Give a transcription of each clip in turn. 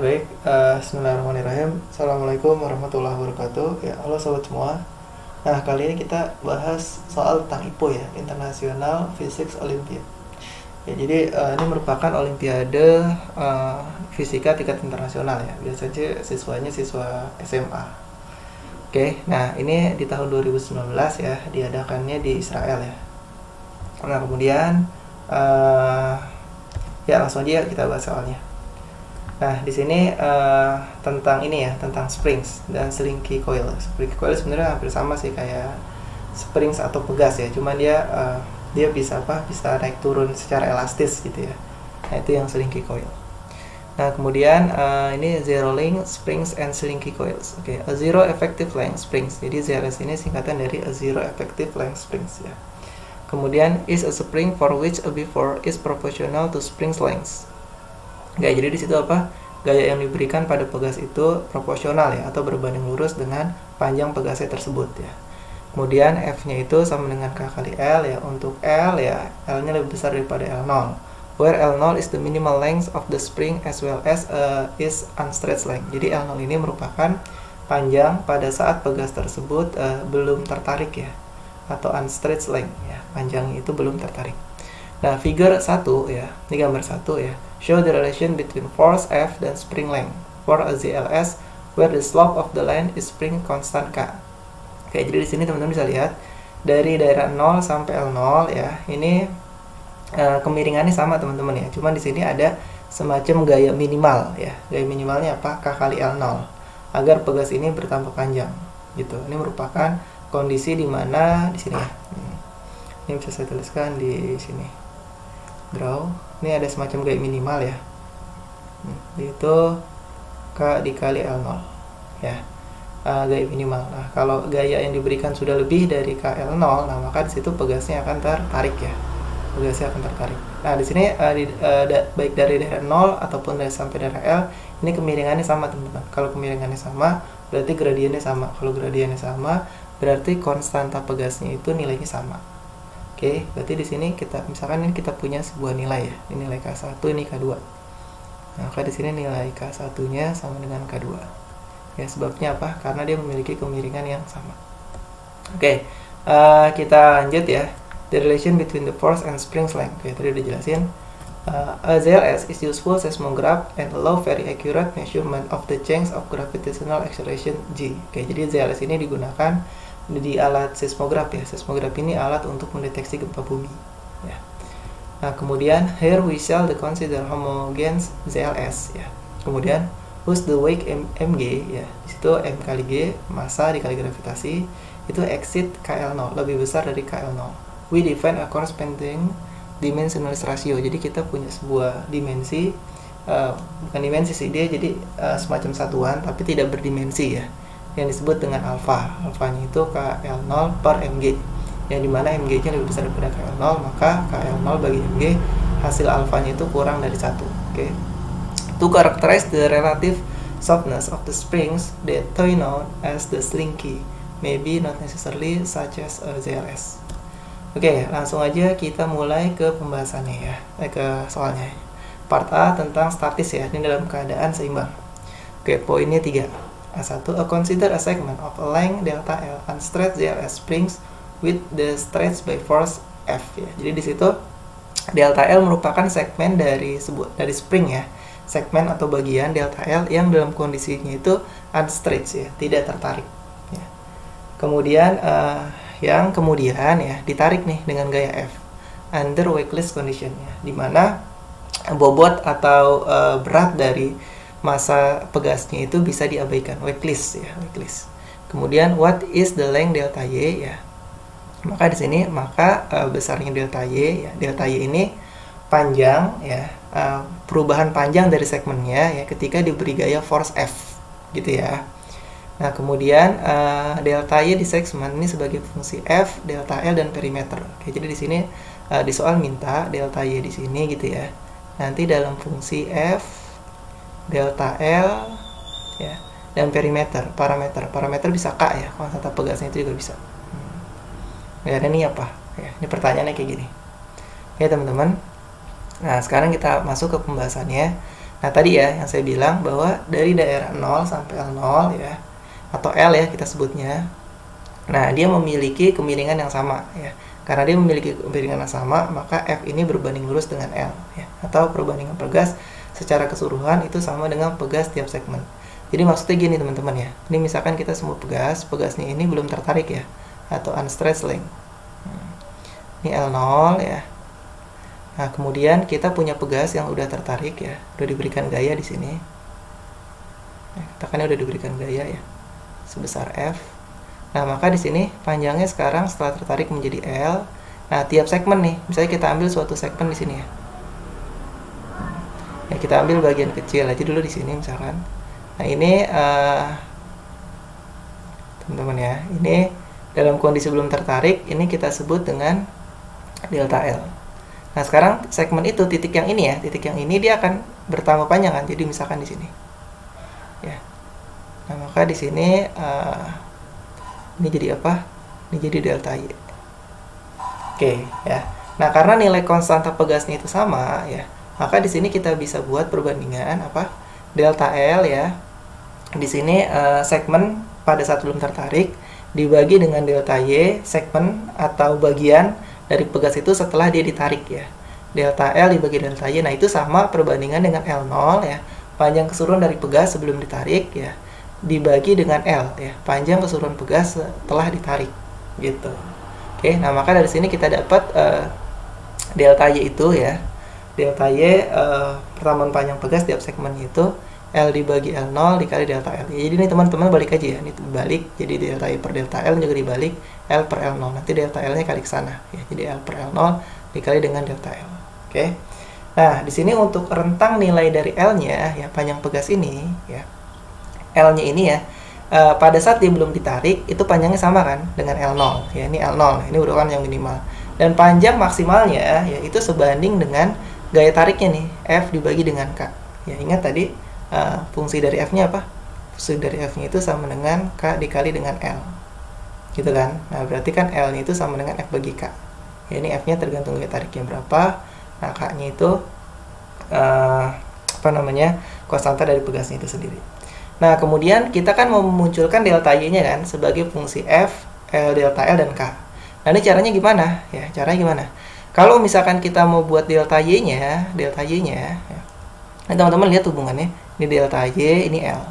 baik. Bismillahirrahmanirrahim. Assalamualaikum warahmatullahi wabarakatuh. Ya, halo sobat semua. Nah, kali ini kita bahas soal tentang IPO ya, International Physics Olympiad. Ya, jadi ini merupakan olimpiade fisika tingkat internasional ya. Biasanya siswanya siswa SMA. Oke, nah ini di tahun 2019 ya, diadakannya di Israel ya. Nah, kemudian ya langsung aja kita bahas soalnya. Nah, di sini tentang ini ya, tentang springs dan slinky coil. Slinky coil sebenarnya hampir sama sih kayak springs atau pegas ya, cuman dia bisa bisa naik turun secara elastis gitu ya. Nah, itu yang slinky coil. Nah, kemudian ini zero length springs and slinky coils. Oke, a zero effective length springs. Jadi ZLS ini singkatan dari a zero effective length springs ya. Kemudian is a spring for which a before is proportional to spring's length. Gaya, jadi di situ apa? Gaya yang diberikan pada pegas itu proporsional ya, atau berbanding lurus dengan panjang pegasnya tersebut ya. Kemudian F-nya itu sama dengan K kali L ya. Untuk L ya, L-nya lebih besar daripada L0. Where L0 is the minimal length of the spring as well as is unstretched length. Jadi L0 ini merupakan panjang pada saat pegas tersebut belum tertarik ya, atau unstretched length ya. Panjangnya itu belum tertarik. Nah, figure 1 ya, ini gambar 1 ya. Show the relation between force F dan spring length for a ZLS where the slope of the line is spring constant K. Oke, jadi di sini teman-teman bisa lihat dari daerah 0 sampai L0 ya. Ini kemiringannya sama teman-teman ya. Cuman di sini ada semacam gaya minimal ya. Gaya minimalnya apa? K kali L0 agar pegas ini bertambah panjang gitu. Ini merupakan kondisi di mana di sini ya. Ini bisa saya tuliskan di sini. Draw, ini ada semacam gaya minimal ya, yaitu K dikali L0 ya, gaya minimal. Nah, kalau gaya yang diberikan sudah lebih dari KL0, nah maka di situ pegasnya akan tertarik ya, pegasnya akan tertarik. Nah, di sini baik dari daerah 0 ataupun dari sampai daerah L, ini kemiringannya sama teman-teman. Kalau kemiringannya sama, berarti gradiennya sama. Kalau gradiennya sama, berarti konstanta pegasnya itu nilainya sama. Oke, berarti di sini kita misalkan ini kita punya sebuah nilai ya. Ini nilai K1, ini K2. Nah, maka di sini nilai K1-nya sama dengan K2. Ya, sebabnya apa? Karena dia memiliki kemiringan yang sama. Oke, kita lanjut ya. The relation between the force and spring's length. Oke, tadi udah jelasin. A ZLS is useful seismograph and allow very accurate measurement of the change of gravitational acceleration G. Oke, jadi ZLS ini digunakan di alat seismograf ya. Seismograf ini alat untuk mendeteksi gempa bumi ya. Nah, kemudian here we shall consider homogeneous ZLS ya. Kemudian whose the weight mg ya. Di situ m kali g, massa dikali gravitasi, itu exceed KL0, lebih besar dari KL0. We define a corresponding dimensionless ratio. Jadi kita punya sebuah dimensi, bukan dimensi sih, dia jadi semacam satuan tapi tidak berdimensi ya, yang disebut dengan alfa. Alfanya itu KL0 per mg, yang dimana mg nya lebih besar daripada KL0, maka KL0 bagi mg hasil alfanya itu kurang dari 1. Oke. To characterize the relative softness of the springs, the toy known as the slinky maybe not necessarily such as a ZLS. Oke, langsung aja kita mulai ke pembahasannya ya, ke soalnya. Part A tentang statis ya, ini dalam keadaan seimbang. Oke, poinnya 3. A1, consider a segment of a length delta L unstretched ZLS springs with the stretch by force F ya. Jadi di situ delta L merupakan segmen dari spring ya. Segmen atau bagian delta L yang dalam kondisinya itu unstretched ya, tidak tertarik ya. Kemudian yang kemudian ya ditarik nih dengan gaya F under weightless condition ya, dimana bobot atau berat dari massa pegasnya itu bisa diabaikan, weightless ya, weightless. Kemudian what is the length delta Y ya. Maka di sini besarnya delta Y ya. Delta Y ini panjang ya, perubahan panjang dari segmennya ya ketika diberi gaya force F gitu ya. Nah, kemudian delta Y di segmen ini sebagai fungsi F, delta L dan perimeter. Oke, jadi di sini di soal minta delta Y di sini gitu ya. Nanti dalam fungsi F, delta L ya, dan parameter bisa K ya, konstanta pegasnya itu juga bisa. Ya, ini apa ya, ini pertanyaannya kayak gini. Oke teman-teman, nah sekarang kita masuk ke pembahasannya. Nah, tadi ya yang saya bilang bahwa dari daerah 0 sampai L0 ya, atau L ya kita sebutnya. Nah, dia memiliki kemiringan yang sama ya. Karena dia memiliki kemiringan yang sama, maka F ini berbanding lurus dengan L ya. Atau perbandingan pegas secara keseluruhan itu sama dengan pegas tiap segmen. Jadi maksudnya gini teman-teman ya. Ini misalkan kita semua pegasnya ini belum tertarik ya, atau unstretched length. Ini L0 ya. Nah, kemudian kita punya pegas yang udah tertarik ya, udah diberikan gaya di sini. Nah, katakannya udah diberikan gaya ya, sebesar F. Nah, maka di sini panjangnya sekarang setelah tertarik menjadi L. Nah, tiap segmen nih, misalnya kita ambil suatu segmen di sini ya. Ya, kita ambil bagian kecil aja dulu di sini misalkan. Nah, ini teman-teman ya, ini dalam kondisi belum tertarik, ini kita sebut dengan delta L. Nah, sekarang segmen itu, titik yang ini ya, titik yang ini dia akan bertambah panjang kan. Jadi misalkan di sini. Ya. Nah, maka di sini ini jadi apa? Ini jadi delta Y. Oke, ya. Nah, karena nilai konstanta pegasnya itu sama ya, maka di sini kita bisa buat perbandingan apa? Delta L ya. Di sini segmen pada saat belum tertarik dibagi dengan delta Y, segmen atau bagian dari pegas itu setelah dia ditarik ya. Delta L dibagi delta Y. Nah, itu sama perbandingan dengan L0 ya. Panjang keseluruhan dari pegas sebelum ditarik ya, dibagi dengan L ya. Panjang keseluruhan pegas setelah ditarik gitu. Oke, nah maka dari sini kita dapat delta Y itu ya. Delta Y pertambahan panjang pegas tiap segmen itu L dibagi L0 dikali delta L. Jadi ini teman-teman balik aja ya. Ini balik, jadi delta Y per delta L juga dibalik L per L0. Nanti delta L-nya kali ke sana ya. Jadi L per L0 dikali dengan delta L. Oke. Nah, di sini untuk rentang nilai dari L-nya ya, panjang pegas ini ya. L-nya ini ya, pada saat dia belum ditarik itu panjangnya sama kan dengan L0 ya. Ini L0, ini urutan yang minimal. Dan panjang maksimalnya ya itu sebanding dengan gaya tariknya nih, F dibagi dengan K. Ya, ingat tadi fungsi dari F-nya apa? Fungsi dari F-nya itu sama dengan K dikali dengan L. Gitu kan? Nah, berarti kan L-nya itu sama dengan F bagi K. Ya, ini F-nya tergantung gaya tariknya berapa. Nah, K-nya itu konstanta dari pegasnya itu sendiri. Nah, kemudian kita kan mau memunculkan delta Y-nya kan sebagai fungsi F, L, delta L, dan K. Nah, ini caranya gimana? Ya, caranya gimana? Kalau misalkan kita mau buat delta Y-nya ya. Nah, teman-teman lihat hubungannya. Ini delta Y, ini L.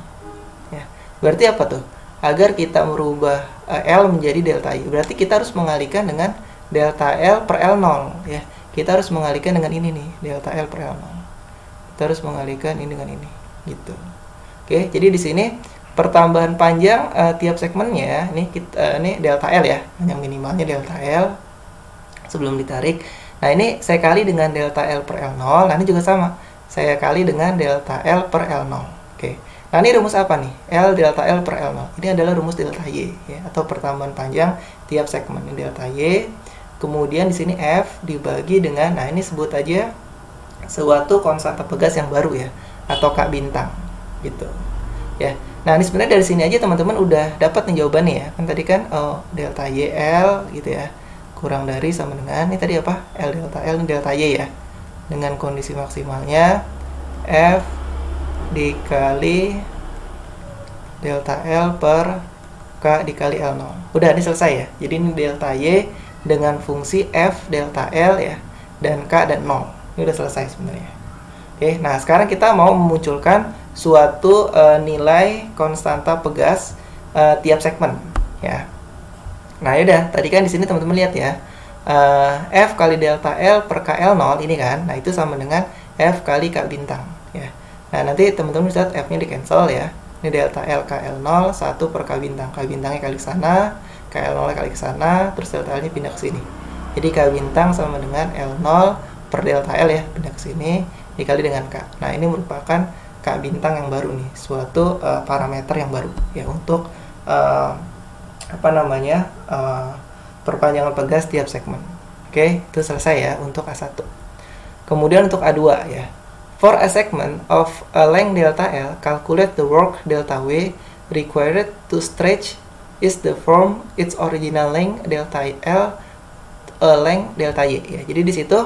Ya. Berarti apa tuh? Agar kita merubah L menjadi delta Y, berarti kita harus mengalihkan dengan delta L per L0 ya. Kita harus mengalihkan dengan ini nih, delta L per L0. Kita harus mengalihkan ini dengan ini, gitu. Oke, jadi di sini pertambahan panjang tiap segmennya, ini delta L ya, yang minimalnya delta L sebelum ditarik. Nah, ini saya kali dengan delta L per L0, nah ini juga sama. Saya kali dengan delta L per L0. Oke. Nah, ini rumus apa nih? L delta L per L0. Ini adalah rumus delta Y ya, atau pertambahan panjang tiap segmen. Ini delta Y. Kemudian di sini F dibagi dengan, nah ini sebut aja suatu konstanta pegas yang baru ya, atau K bintang gitu ya. Nah, ini sebenarnya dari sini aja teman-teman udah dapat nih jawabannya ya. Kan tadi kan delta Y L gitu ya, kurang dari sama dengan ini tadi apa? L delta L, ini delta Y ya. Dengan kondisi maksimalnya F dikali delta L per K dikali L0. Udah, ini selesai ya. Jadi ini delta Y dengan fungsi F delta L ya, dan K dan 0. Ini udah selesai sebenarnya. Oke, nah sekarang kita mau memunculkan suatu nilai konstanta pegas tiap segmen ya. Nah, yaudah, tadi kan di sini teman-teman lihat ya. F kali delta L per KL0 ini kan. Nah, itu sama dengan F kali K bintang ya. Nah, nanti teman-teman lihat F-nya di cancel ya. Ini delta L KL0 1 per K bintang. K bintangnya kali ke sana, KL0 kali ke sana, terus delta L-nya pindah ke sini. Jadi K bintang sama dengan L0 per delta L ya, pindah ke sini dikali dengan K. Nah, ini merupakan K bintang yang baru nih, suatu parameter yang baru ya untuk perpanjangan pegas tiap segmen. Oke, itu selesai ya untuk A1. Kemudian untuk A2 ya. For a segment of a length delta L, calculate the work delta W required to stretch is the from its original length delta L a length delta Y ya. Jadi di situ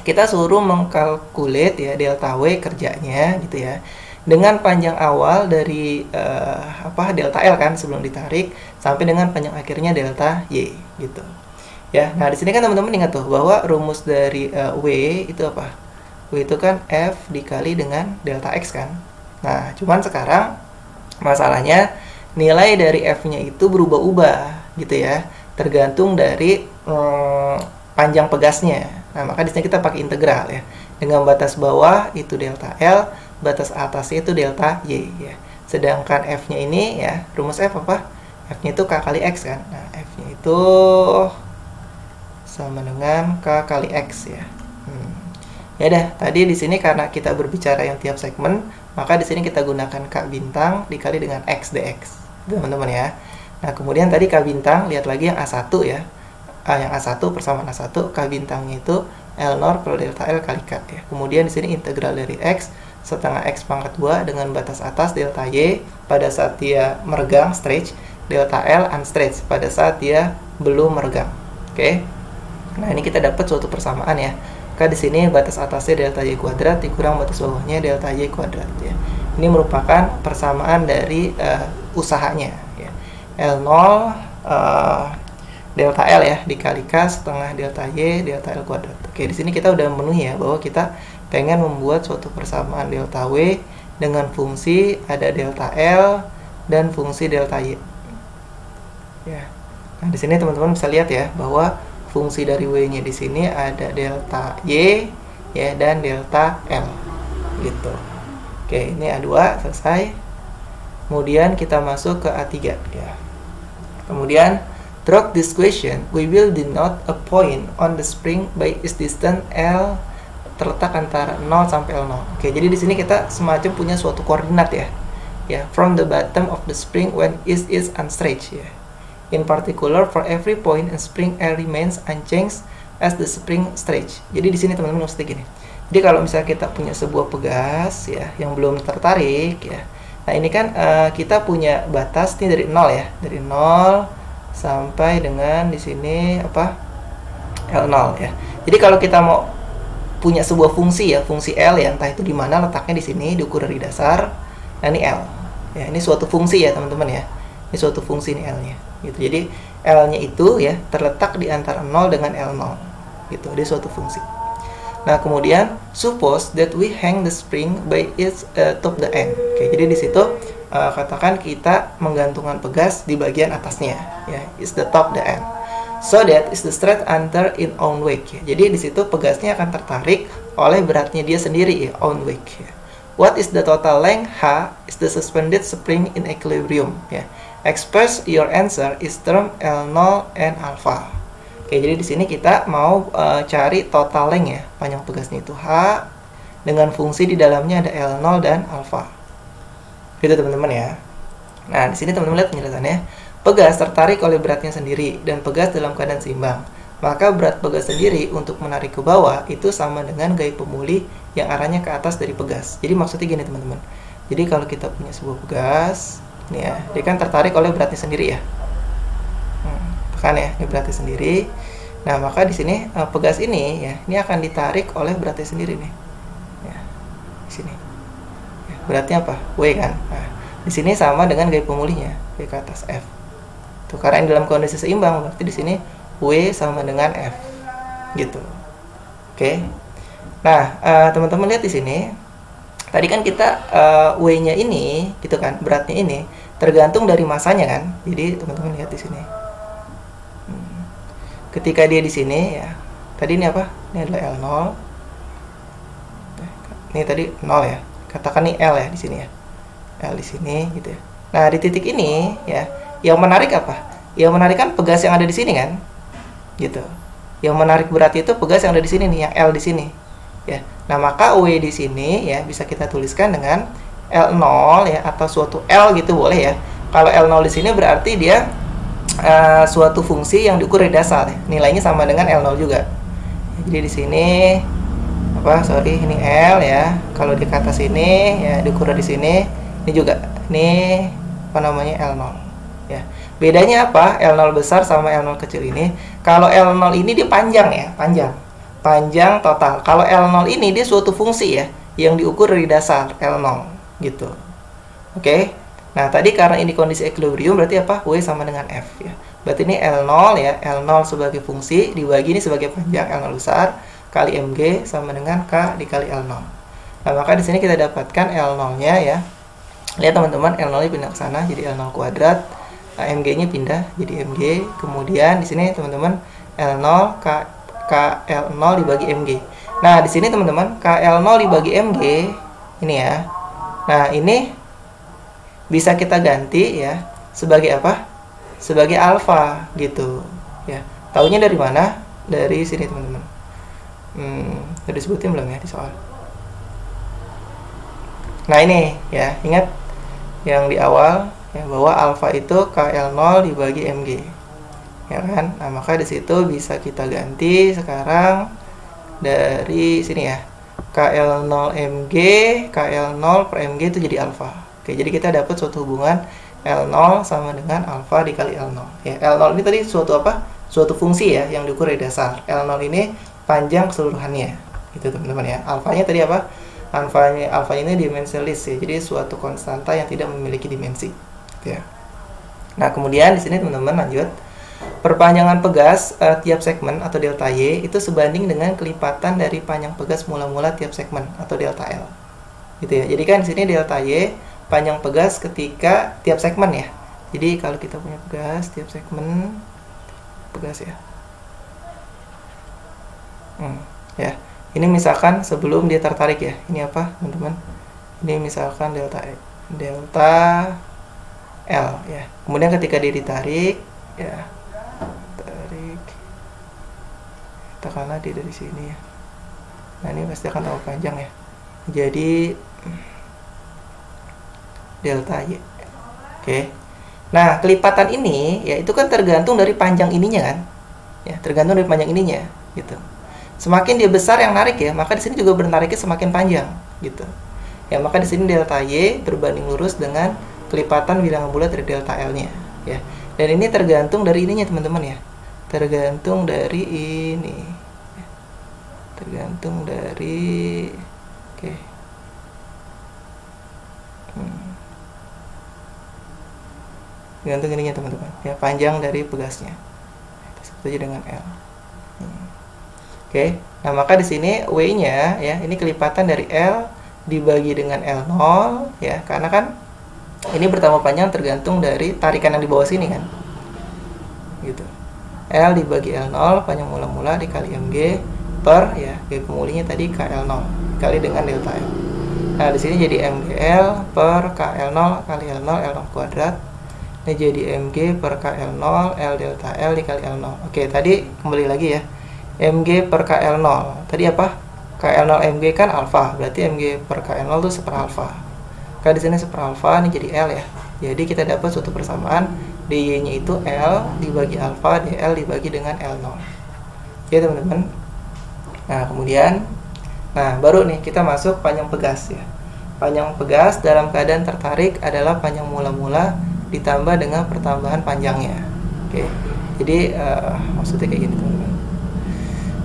kita suruh mengkalkulate ya delta W kerjanya gitu ya. Dengan panjang awal dari delta L kan sebelum ditarik sampai dengan panjang akhirnya delta Y gitu. Ya, nah di sini kan teman-teman ingat tuh bahwa rumus dari W itu apa? W itu kan F dikali dengan delta X kan. Nah, cuman sekarang masalahnya nilai dari F-nya itu berubah-ubah gitu ya, tergantung dari panjang pegasnya. Nah, maka di sini kita pakai integral ya. Dengan batas bawah itu delta L, batas atasnya itu delta Y ya. Sedangkan F-nya ini ya, rumus F apa? F-nya itu K kali X kan. Nah, F-nya itu sama dengan K kali X ya. Ya udah, tadi di sini karena kita berbicara yang tiap segmen, maka di sini kita gunakan K bintang dikali dengan X dx. Teman-teman ya. Nah, kemudian tadi K bintang, lihat lagi yang A1 ya. Yang A1 persamaan A1, K bintangnya itu L0 per delta L kali K ya. Kemudian di sini integral dari X setengah X pangkat 2 dengan batas atas delta Y pada saat dia meregang stretch, delta L unstretch pada saat dia belum meregang. Oke. Nah, ini kita dapat suatu persamaan ya. K di sini batas atasnya delta Y kuadrat dikurang batas bawahnya delta Y kuadrat ya. Ini merupakan persamaan dari usahanya ya. L0 delta L ya dikali K setengah delta Y delta L kuadrat. Oke, di sini kita udah memenuhi ya bahwa kita pengen membuat suatu persamaan delta W dengan fungsi ada delta L dan fungsi delta Y. Ya. Nah, di sini teman-teman bisa lihat ya bahwa fungsi dari W-nya di sini ada delta Y ya dan delta L gitu. Oke, ini A2 selesai. Kemudian kita masuk ke A3 ya. Kemudian throughout this question, we will denote a point on the spring by its distance L terletak antara 0 sampai L0. Oke, jadi di sini kita semacam punya suatu koordinat ya. Ya, from the bottom of the spring when it is unstretched ya. In particular, for every point in spring L remains unchanged as the spring stretch. Jadi di sini teman-teman mesti gini. Jadi kalau misalnya kita punya sebuah pegas ya yang belum tertarik ya. Nah, ini kan kita punya batas ini dari 0 ya. Dari 0 sampai dengan di sini apa? L0 ya. Jadi kalau kita mau punya sebuah fungsi ya, fungsi L ya, entah itu di mana letaknya di sini diukur dari dasar. Nah, ini L. Ya, ini suatu fungsi ya, teman-teman ya. Ini suatu fungsi nih L-nya. Gitu. Jadi L-nya itu ya terletak di antara 0 dengan L0. Gitu. Dia suatu fungsi. Nah, kemudian suppose that we hang the spring by its top the end. Oke, jadi di situ katakan kita menggantungkan pegas di bagian atasnya ya, is the top the end. So that is the straight under in own weight. Ya. Jadi di situ pegasnya akan tertarik oleh beratnya dia sendiri ya, own weight ya. What is the total length? H is the suspended spring in equilibrium ya. Express your answer is term L0 and alpha. Oke, jadi di sini kita mau cari total length ya, panjang pegasnya itu H dengan fungsi di dalamnya ada L0 dan alpha. Gitu teman-teman ya. Nah, di sini teman-teman lihat penjelasannya. Pegas tertarik oleh beratnya sendiri dan pegas dalam keadaan seimbang. Maka berat pegas sendiri untuk menarik ke bawah itu sama dengan gaya pemulih yang arahnya ke atas dari pegas. Jadi maksudnya gini teman-teman. Jadi kalau kita punya sebuah pegas, ini ya, dia kan tertarik oleh beratnya sendiri ya. Tekan ya, ini beratnya sendiri. Nah, maka di sini pegas ini ya, ini akan ditarik oleh beratnya sendiri nih. Ya, di sini. Ya, beratnya apa? W kan. Nah, di sini sama dengan gaya pemulihnya, W ke atas F. Tuh, karena ini dalam kondisi seimbang, berarti di sini W sama dengan F. Gitu. Oke. Nah, teman-teman lihat di sini. Tadi kan kita W-nya ini, gitu kan, beratnya ini tergantung dari masanya kan. Jadi teman-teman lihat di sini. Ketika dia di sini ya, tadi ini apa? Ini adalah L0. Ini tadi 0 ya. Katakan ini L ya di sini ya. L di sini gitu ya. Nah, di titik ini ya, yang menarik apa? Yang menarik kan pegas yang ada di sini kan? Gitu. Yang menarik berat itu pegas yang ada di sini nih, yang L di sini. Ya. Nah, maka W di sini ya bisa kita tuliskan dengan L0 ya, atau suatu L gitu boleh ya. Kalau L0 di sini berarti dia suatu fungsi yang diukur dari dasar ya. Nilainya sama dengan L0 juga. Jadi di sini ini L ya. Kalau di atas sini ya diukur dari sini. Ini juga ini L0 ya. Bedanya apa? L0 besar sama L0 kecil ini. Kalau L0 ini dia panjang ya, panjang. panjang total. Kalau L0 ini dia suatu fungsi ya, yang diukur dari dasar L0 gitu. Oke. Nah, tadi karena ini kondisi equilibrium berarti apa? W sama dengan F ya. Berarti ini L0 ya, L0 sebagai fungsi dibagi ini sebagai panjang L0 besar kali mg sama dengan K dikali L0. Nah, maka di sini kita dapatkan L0-nya ya. Lihat teman-teman, L0-nya pindah ke sana jadi L0 kuadrat. mg-nya pindah jadi mg. Kemudian di sini teman-teman L0 KL0 dibagi mg. Nah, di sini teman-teman KL0 dibagi mg ini ya. Nah, ini bisa kita ganti ya sebagai apa? Sebagai alfa gitu ya. Taunya dari mana? Dari sini teman-teman. Udah disebutin belum ya di soal? Nah, ini ya, ingat yang di awal ya, bahwa alfa itu KL0 dibagi mg. Ya kan? Nah, maka di situ bisa kita ganti sekarang dari sini ya. KL0 mg, KL0 per mg itu jadi alfa. Oke, jadi kita dapat suatu hubungan L0 sama dengan alfa dikali L0. Ya, L0 ini tadi suatu apa? Suatu fungsi ya yang diukur dari dasar. L0 ini panjang keseluruhannya. Gitu teman-teman ya. Alfanya tadi apa? Alfanya ini dimensionless ya. Jadi suatu konstanta yang tidak memiliki dimensi. Gitu ya. Nah, kemudian di sini teman-teman lanjut. Perpanjangan pegas tiap segmen atau delta Y itu sebanding dengan kelipatan dari panjang pegas mula-mula tiap segmen atau delta L. Gitu ya. Jadi kan di sini delta Y panjang pegas ketika tiap segmen ya. Jadi kalau kita punya pegas tiap segmen pegas ya. Ya. Ini misalkan sebelum dia tertarik ya. Ini apa, teman-teman? Ini misalkan delta L ya. Kemudian ketika dia ditarik ya. Katakanlah dia dari sini ya. Nah, ini pasti akan tambah panjang ya. Jadi delta Y. Oke. Nah, kelipatan ini ya itu kan tergantung dari panjang ininya kan. Ya, tergantung dari panjang ininya gitu. Semakin dia besar yang narik ya, maka di sini juga bernariknya semakin panjang gitu. Ya, maka di sini delta Y berbanding lurus dengan kelipatan bilangan bulat dari delta L-nya ya. Dan ini tergantung dari ininya teman-teman ya. Tergantung dari ini. Tergantung dari oke. Tergantung ininya teman-teman. Ya, panjang dari pegasnya. Disebut aja dengan L. Oke. Nah, maka di sini W-nya ya, ini kelipatan dari L dibagi dengan L0 ya, karena kan ini bertambah panjang tergantung dari tarikan yang di bawah sini kan. Gitu. L dibagi L0 panjang mula-mula dikali mg per ya pemulinya tadi KL0 kali dengan delta L. Nah, di sini jadi mgl per KL0 kali L0 L0 kuadrat. Ini jadi mg per KL0 L delta L dikali L0. Oke, tadi kembali lagi ya. Mg per KL0. Tadi apa? KL0 mg kan alfa, berarti mg per KL0 itu seperalfa. Kalau di sini seperalfa, ini jadi L ya. Jadi kita dapat suatu persamaan dy-nya itu L dibagi alfa dl dibagi dengan L0. Oke, teman-teman. Nah, kemudian baru nih kita masuk panjang pegas ya. Panjang pegas dalam keadaan tertarik adalah panjang mula-mula ditambah dengan pertambahan panjangnya. Oke. Jadi maksudnya kayak gini, teman-teman.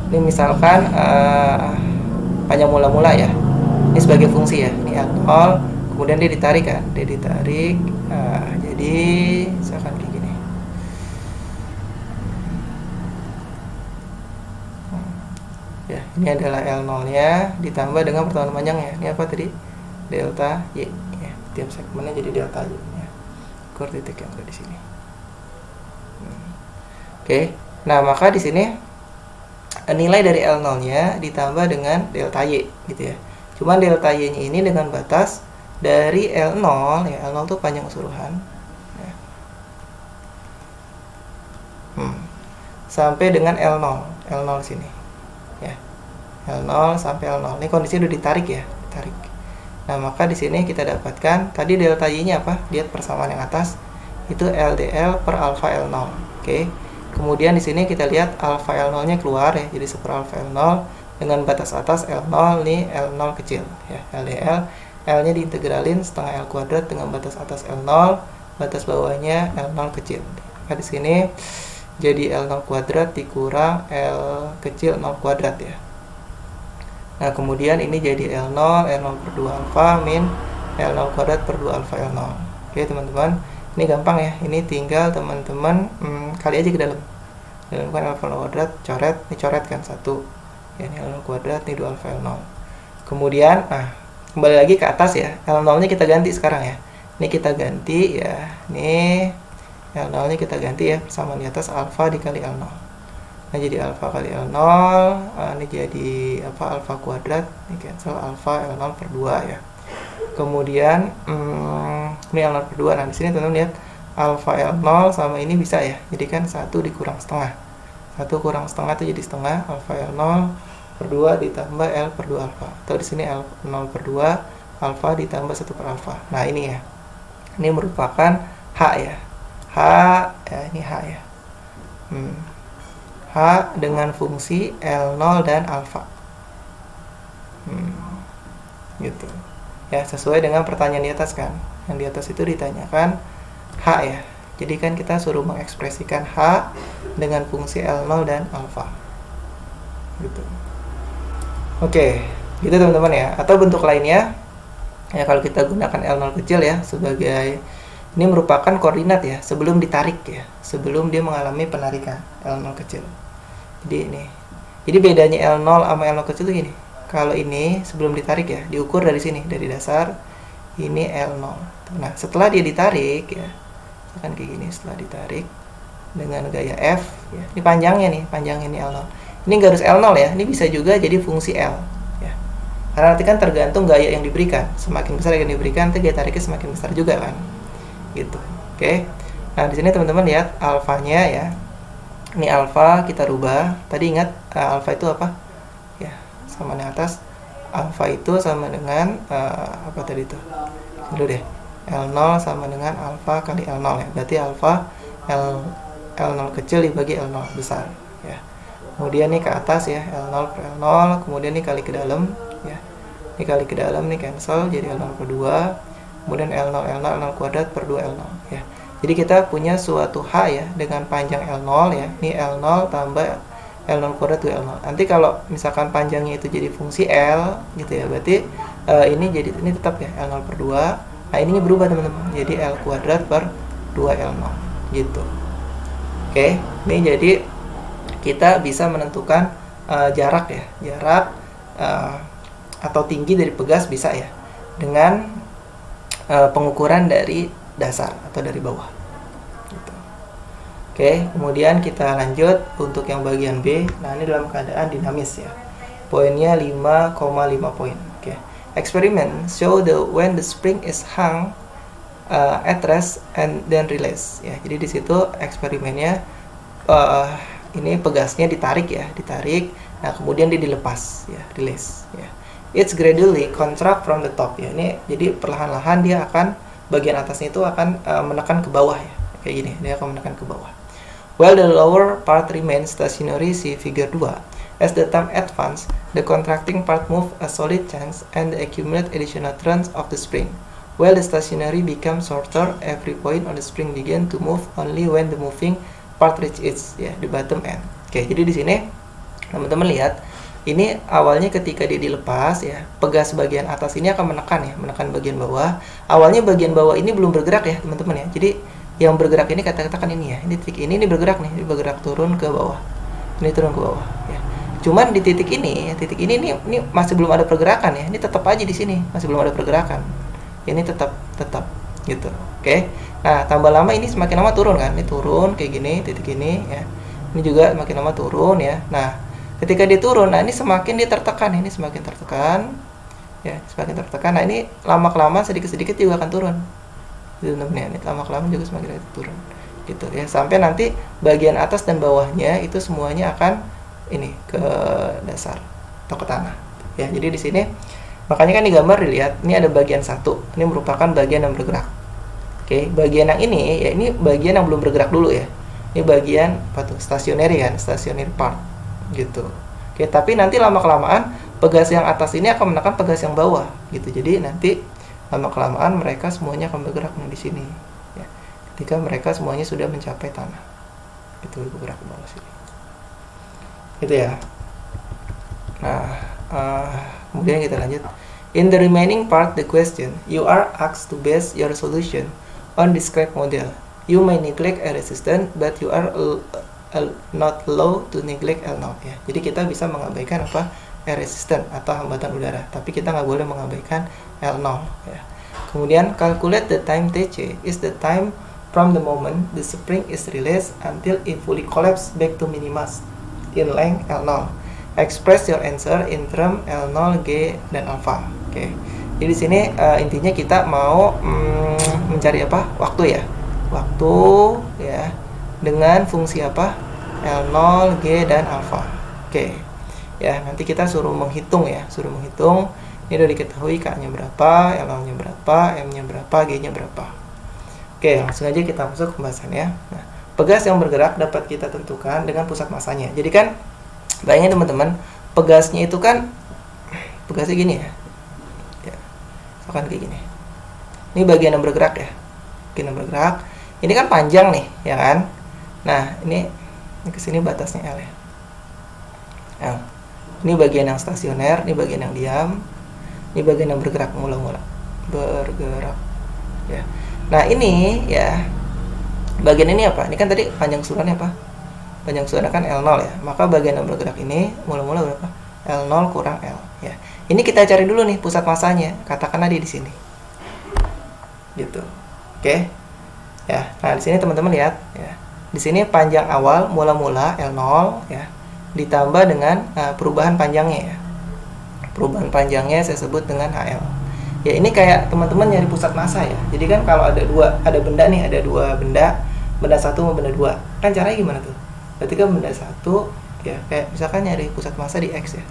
Ini misalkan panjang mula-mula ya. Ini sebagai fungsi ya. Ini L0, kemudian dia ditarik kan. Dia ditarik. Jadi misalkan kayak gini. Ya, ini adalah L0-nya ditambah dengan pertambahan panjangnya. Ini apa tadi? Delta Y ya. Tiap segmennya jadi delta Y ya. Ukur titik yang ada di sini. Oke. Nah, maka di sini nilai dari L0-nya ditambah dengan delta Y gitu ya. Cuman delta Y-nya ini dengan batas dari L0 ya. L0 itu panjang keseluruhan ya. Sampai dengan L0 sini ya. L0 sampai L0. Ini kondisi udah ditarik ya, ditarik. Nah, maka di sini kita dapatkan tadi delta Y-nya apa? Lihat persamaan yang atas itu LDL per alfa L0. Oke. Kemudian di sini kita lihat alfa L0-nya keluar ya. Jadi seperalfa L0 dengan batas atas L0 nih L0 kecil ya. LDL L-nya diintegralin setengah L kuadrat dengan batas atas L0, batas bawahnya L0 kecil. Maka di sini jadi L0 kuadrat dikurang L kecil 0 kuadrat ya. Nah, kemudian ini jadi L0, L0 per 2 alfa min L0 kuadrat per 2 alfa L0. Oke, teman-teman. Ini gampang ya. Ini tinggal teman-teman kali aja ke dalam. Dalam kan alfa kuadrat, coret. Ini coret kan 1. Ya, ini L0 kuadrat, ini 2 alfa L0. Kemudian, nah, kembali lagi ke atas ya. L0-nya kita ganti sekarang ya. Ini kita ganti ya. Ini L0-nya kita ganti ya. Persamaan di atas alfa dikali L0. Nah, jadi alfa kali L0, ini jadi apa, alfa kuadrat, ini cancel alfa L0 per 2 ya. Kemudian ini L0 per 2. Nah, di sini teman-teman lihat alfa L0 sama ini bisa ya. Jadi kan 1 dikurang setengah. 1 kurang setengah itu jadi setengah, alfa L0 per 2 ditambah L per 2 alfa. Atau di sini L0 per 2 alfa ditambah 1 per alfa. Nah, ini ya. Ini merupakan H ya. H ya, ini H ya. H dengan fungsi L0 dan alfa. Gitu. Ya, sesuai dengan pertanyaan di atas kan. Yang di atas itu ditanyakan H ya. Jadi kan kita suruh mengekspresikan H dengan fungsi L0 dan alfa. Gitu. Oke, gitu teman-teman ya. Atau bentuk lainnya, ya kalau kita gunakan L0 kecil ya sebagai, ini merupakan koordinat ya sebelum ditarik ya, sebelum dia mengalami penarikan L0 kecil. Jadi ini, jadi bedanya L0 sama L0 kecil itu gini. Kalau ini sebelum ditarik ya, diukur dari sini, dari dasar. Ini L0. Nah, setelah dia ditarik ya, akan kayak gini. Setelah ditarik dengan gaya F ya, ini panjangnya nih, panjang ini L0. Ini nggak harus L0 ya, ini bisa juga jadi fungsi L ya. Karena nanti kan tergantung gaya yang diberikan. Semakin besar yang diberikan, nanti gaya tariknya semakin besar juga kan. Gitu. Oke. Nah, di sini teman-teman lihat alfanya ya. Ini alfa kita rubah. Tadi ingat alfa itu apa? Ya, sama di atas. Alfa itu sama dengan apa tadi itu? Dulu deh. L0 sama dengan alfa kali L0 ya. Berarti alfa L0 kecil dibagi L0 besar ya. Kemudian nih ke atas ya, L0 per L0, kemudian nih kali ke dalam ya. Ini kali ke dalam nih cancel jadi L0 per 2. Kemudian L0 L0 kuadrat per 2 L0 ya. Jadi kita punya suatu H ya dengan panjang L0 ya. Ini L0 tambah L0 kuadrat 2L0. Nanti kalau misalkan panjangnya itu jadi fungsi L gitu ya. Berarti ini tetap ya L0 per 2. Nah, ininya berubah teman-teman. Jadi L kuadrat per 2L0 gitu. Oke, ini jadi kita bisa menentukan jarak ya. Jarak atau tinggi dari pegas bisa ya. Dengan pengukuran dari dasar atau dari bawah gitu. Oke, kemudian kita lanjut untuk yang bagian B. Nah, ini dalam keadaan dinamis ya, poinnya 5,5 poin. Oke, experiment show when the spring is hung at rest and then release ya. Jadi di situ eksperimennya ini pegasnya ditarik ya, ditarik. Nah, kemudian dia dilepas ya, release ya. It's gradually contract from the top ya. Ini jadi perlahan-lahan dia akan, bagian atasnya itu akan menekan ke bawah ya. Kayak gini, dia akan menekan ke bawah. While the lower part remains stationary, see figure 2. As the time advances, the contracting part moves a solid change and the accumulate additional turns of the spring. While the stationary becomes shorter, every point on the spring begin to move only when the moving part reaches ya, the bottom end. Oke, jadi di sini teman-teman lihat, ini awalnya ketika dia dilepas ya, pegas bagian atas ini akan menekan ya, menekan bagian bawah. Awalnya bagian bawah ini belum bergerak ya teman-teman ya. Jadi yang bergerak ini katakan ini ya, ini titik ini bergerak nih, ini bergerak turun ke bawah. Ini turun ke bawah ya. Cuman di titik ini ini masih belum ada pergerakan ya. Ini tetap aja di sini masih belum ada pergerakan. Ini tetap gitu. Oke. Nah, tambah lama ini semakin lama turun kan. Ini turun kayak gini, titik ini ya. Ini juga semakin lama turun ya. Nah, ketika dia turun, nah ini semakin dia tertekan, ini semakin tertekan, ya semakin tertekan. Nah ini lama-kelamaan sedikit-sedikit juga akan turun, gitu teman-teman. Ini lama-kelamaan juga semakin turun, gitu ya. Sampai nanti bagian atas dan bawahnya itu semuanya akan ini ke dasar atau ke tanah, ya. Jadi di sini makanya kan di gambar dilihat, ini ada bagian satu, ini merupakan bagian yang bergerak. Oke, bagian yang ini ya, ini bagian yang belum bergerak dulu ya. Ini bagian apa tuh? Stationary kan, stationary part. Gitu. Oke, tapi nanti lama-kelamaan pegas yang atas ini akan menekan pegas yang bawah gitu. Jadi nanti lama-kelamaan mereka semuanya akan bergerak di sini ya. Ketika mereka semuanya sudah mencapai tanah. Itu bergerak ke bawah sini. Gitu ya. Nah, Kemudian kita lanjut. In the remaining part the question, you are asked to base your solution on described model. You may neglect L resistance, but you are not allowed to neglect L0 ya. Jadi kita bisa mengabaikan apa? L resistance atau hambatan udara, tapi kita nggak boleh mengabaikan L0 ya. Kemudian calculate the time Tc is the time from the moment the spring is released until it fully collapse back to minima in length L0. Express your answer in term L0, G, dan alpha. Oke. Jadi di sini intinya kita mau mencari apa? Waktu ya. Waktu ya dengan fungsi apa? L0, G, dan alpha. Oke. Ya, nanti kita suruh menghitung ya, suruh menghitung. Ini udah diketahui K-nya berapa, L0-nya berapa, M-nya berapa, G-nya berapa. Oke, langsung aja kita masuk ke pembahasannya. Nah, pegas yang bergerak dapat kita tentukan dengan pusat masanya. Jadi kan bayangin teman-teman, pegasnya itu kan pegasnya gini ya. Ya. Misalkan kayak gini. Ini bagian yang bergerak ya. Bagian yang bergerak. Ini kan panjang nih, ya kan? Nah, ini ke sini batasnya L ya. L. Ini bagian yang stasioner, ini bagian yang diam. Ini bagian yang bergerak mula-mula. Bergerak. Ya. Nah, ini ya. Bagian ini apa? Ini kan tadi panjang surannya apa? Panjang suara kan L0 ya. Maka bagian yang bergerak ini mula-mula berapa? L0 kurang L ya. Ini kita cari dulu nih pusat masanya. Katakanlah di sini. Gitu. Oke. Ya. Nah, di sini teman-teman lihat ya. Di sini panjang awal mula-mula L0 ya. Ditambah dengan perubahan panjangnya ya. Perubahan panjangnya saya sebut dengan HL. Ya, ini kayak teman-teman nyari pusat massa ya. Jadi kan kalau ada benda nih, ada dua benda, benda satu sama benda dua. Kan caranya gimana tuh? Ketika benda satu ya, kayak misalkan nyari pusat massa di X ya,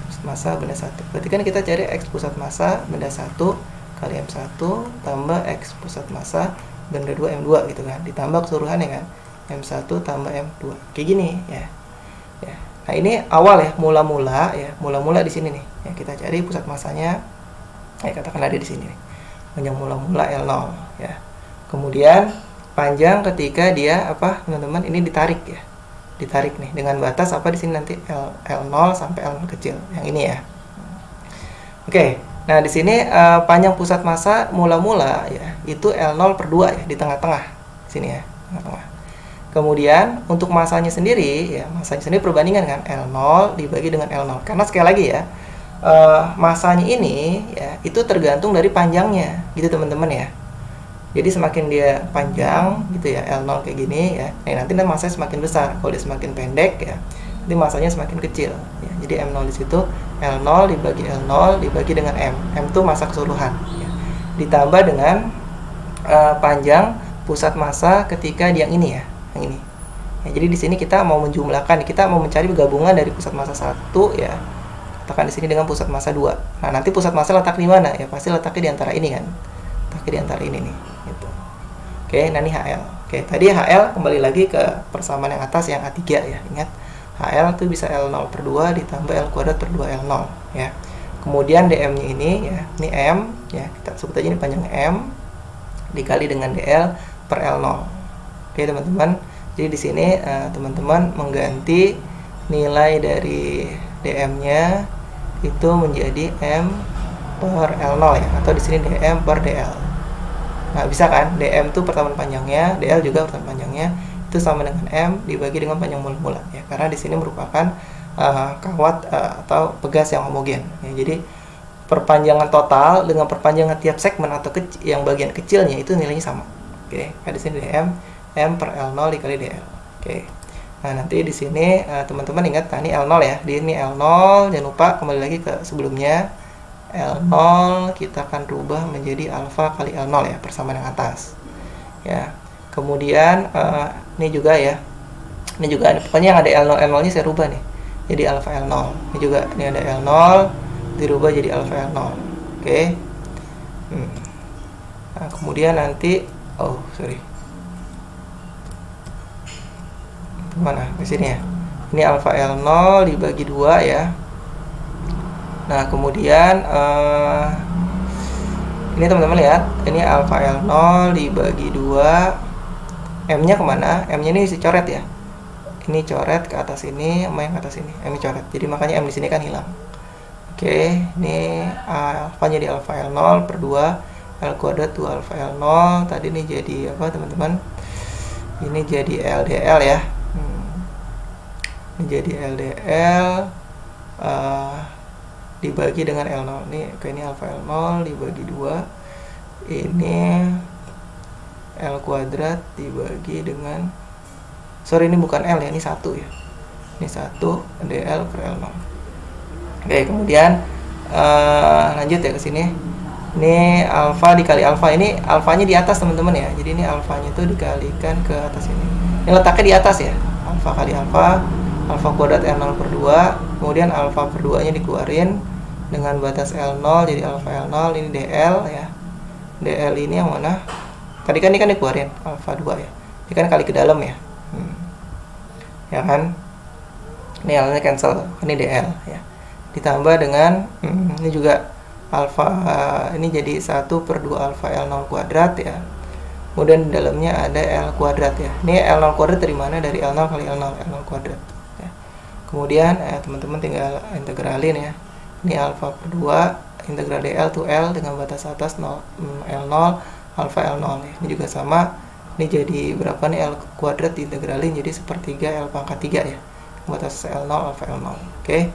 pusat massa benda satu. Berarti kan kita cari X pusat massa benda satu kali M1 tambah X pusat massa benda 2 M2 gitu kan, ditambah keseluruhannya kan M1 tambah M2 kayak gini ya. Ya. Nah, ini awal ya, mula-mula ya, mula-mula di sini nih ya, kita cari pusat massanya ya, katakanlah ada di sini nih, panjang mula-mula L0 ya. Kemudian panjang ketika dia apa teman-teman, ini ditarik ya, ditarik nih dengan batas apa di sini nanti L0 sampai L0 kecil yang ini ya. Oke, nah di sini panjang pusat massa mula-mula ya itu L0 per 2 ya, di tengah-tengah sini ya, tengah-tengah. Kemudian untuk masanya sendiri ya, masanya sendiri perbandingan kan L0 dibagi dengan L0, karena sekali lagi ya masanya ini ya itu tergantung dari panjangnya gitu teman-teman ya. Jadi semakin dia panjang gitu ya, L0 kayak gini ya, nanti masanya semakin besar. Kalau dia semakin pendek ya, nanti masanya semakin kecil ya. Jadi M0 di situ L0 dibagi L0 dibagi dengan M. M itu massa keseluruhan ya. Ditambah dengan panjang pusat massa ketika yang ini ya, yang ini. Ya, jadi di sini kita mau menjumlahkan, kita mau mencari gabungan dari pusat massa 1 ya. Katakan di sini dengan pusat massa 2. Nah, nanti pusat massa letak di mana? Ya pasti letaknya di antara ini kan. Letaknya di antara ini nih, gitu. Oke, nah ini HL. Oke, tadi HL kembali lagi ke persamaan yang atas yang A3 ya. Ingat, HL itu bisa L0 per 2 ditambah L kuadrat per 2 L0 ya. Kemudian DM-nya ini ya, ini M ya, kita sebut aja ini panjangnya M dikali dengan DL per L0. Oke, teman-teman. Jadi di sini teman-teman mengganti nilai dari DM-nya itu menjadi M per L0 ya, atau di sini DM per DL. Nah, bisa kan? DM itu pertemuan panjangnya, DL juga pertemuan panjangnya, itu sama dengan M dibagi dengan panjang mula-mula ya, karena di sini merupakan kawat atau pegas yang homogen ya. Jadi perpanjangan total dengan perpanjangan tiap segmen atau yang bagian kecilnya itu nilainya sama. Oke, nah di sini DM M per L0 dikali DL. Oke. Nah, nanti di sini teman-teman ingat, nah ini L0 ya. Di ini L0, jangan lupa kembali lagi ke sebelumnya. L0 kita akan rubah menjadi alfa kali L0 ya, persamaan yang atas. Ya. Kemudian ini juga ya. Ini juga pokoknya yang ada L0-nya saya rubah nih. Jadi alfa L0. Ini juga ini ada L0 dirubah jadi alfa L0. Oke. Nah, kemudian nanti mana di sini ya, ini alfa L0 dibagi 2 ya. Nah, kemudian ini teman-teman lihat, ini alfa L0 dibagi 2, M nya kemana? M nya ini isi coret ya, ini coret ke atas ini sama yang ke atas ini, M nya coret, jadi makanya M di sini kan hilang. Oke, ini alfa jadi alfa L0 per 2 L kuadrat 2 alfa L0. Tadi ini jadi apa teman-teman? Ini jadi LDL ya. Ini jadi LDL dibagi dengan L0. Ini alfa L0 dibagi 2. Ini L kuadrat dibagi dengan, sorry ini bukan L ya, ini 1 ya. Ini 1 LDL per L0. Oke, kemudian lanjut ya ke sini. Ini alfa dikali alfa. Ini alfanya di atas teman-teman ya. Jadi ini alfanya itu dikalikan ke atas ini. Ini letaknya di atas ya. Alfa kali alfa, alfa kuadrat L0 per 2. Kemudian alfa per 2 nya dikeluarin dengan batas L0 jadi alfa L0. Ini DL ya. DL ini yang mana? Tadi kan ini kan dikeluarin alfa 2 ya. Ini kan kali ke dalam ya. Ya kan? Ini L-nya cancel. Ini DL ya. Ditambah dengan ini juga alfa, ini jadi 1 per 2 alfa L0 kuadrat ya. Kemudian di dalamnya ada L kuadrat ya. Ini L0 kuadrat dari mana? Dari L0 kali L0 kuadrat ya. Kemudian teman-teman tinggal integralin ya. Ini alfa per 2 integral DL to L dengan batas atas L0 alfa L0 ya. Ini juga sama. Ini jadi berapa nih? L kuadrat diintegralin jadi sepertiga L pangkat 3 ya. Batas L0 alfa L0. Oke.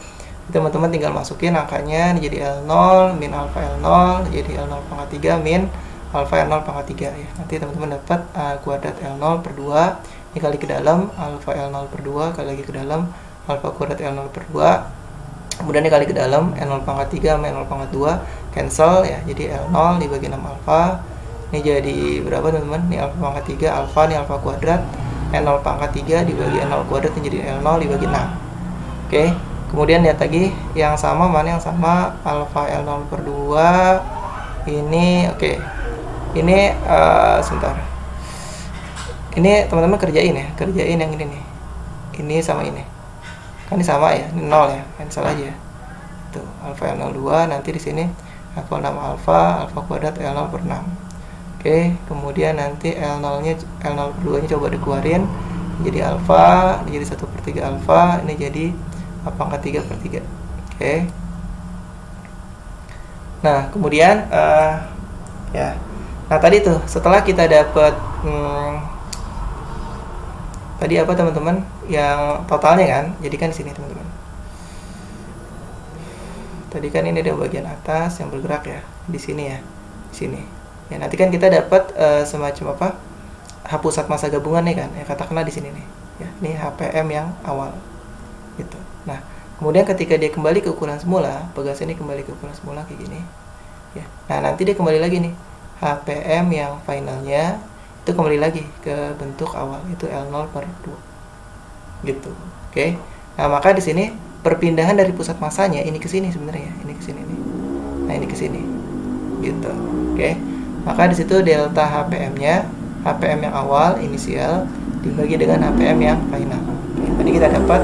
Teman-teman tinggal masukin angkanya jadi L0 min alfa L0 jadi L0 pangkat 3 min alfa L0 pangkat 3 ya. Nanti teman-teman dapat kuadrat L0 per 2 ini kali ke dalam alfa L0 per 2 kali lagi ke dalam alfa kuadrat L0 per 2. Kemudian ini kali ke dalam L0 pangkat 3 min L0 pangkat 2 cancel ya. Jadi L0 dibagi 6 alfa. Ini jadi berapa teman-teman? Ini alfa pangkat 3 alfa, ini alfa kuadrat L0 pangkat 3 dibagi L0 kuadrat jadi L0 dibagi 6. Oke. Kemudian lihat lagi yang sama, mana yang sama? Alfa L0 per 2 ini oke. Ini sebentar. Ini teman-teman kerjain ya, kerjain yang ini nih. Ini sama ini. Kan ini sama ya, ini 0 ya, cancel aja. Tuh, alfa L0 2 nanti di sini alfa 6 alfa kuadrat L0 per 6. Oke, kemudian nanti L0-nya L0 per 2-nya coba dikeluarin. Jadi alfa, jadi 1/3 alfa, ini jadi pangkat 3 per 3. Oke. Nah, kemudian ya. Nah, tadi tuh setelah kita dapat tadi apa teman-teman? Yang totalnya kan. Jadi kan di sini teman-teman. Tadi kan ini ada bagian atas yang bergerak ya. Di sini ya. Di sini. Ya, nanti kan kita dapat semacam apa? H pusat massa gabungan nih kan. Ya, katakanlah di sini nih. Ya, ini HPM yang awal. Gitu. Nah, kemudian ketika dia kembali ke ukuran semula, pegas ini kembali ke ukuran semula kayak gini. Ya. Nah, nanti dia kembali lagi nih. HPM yang finalnya itu kembali lagi ke bentuk awal, itu L0 per 2. Gitu. Oke. Nah, maka di sini perpindahan dari pusat massanya ini ke sini sebenarnya, ini ke sini nih. Nah, ini ke sini. Gitu. Oke. Maka di situ delta HPM-nya, HPM yang awal inisial dibagi dengan HPM yang final. Oke. Tadi kita dapat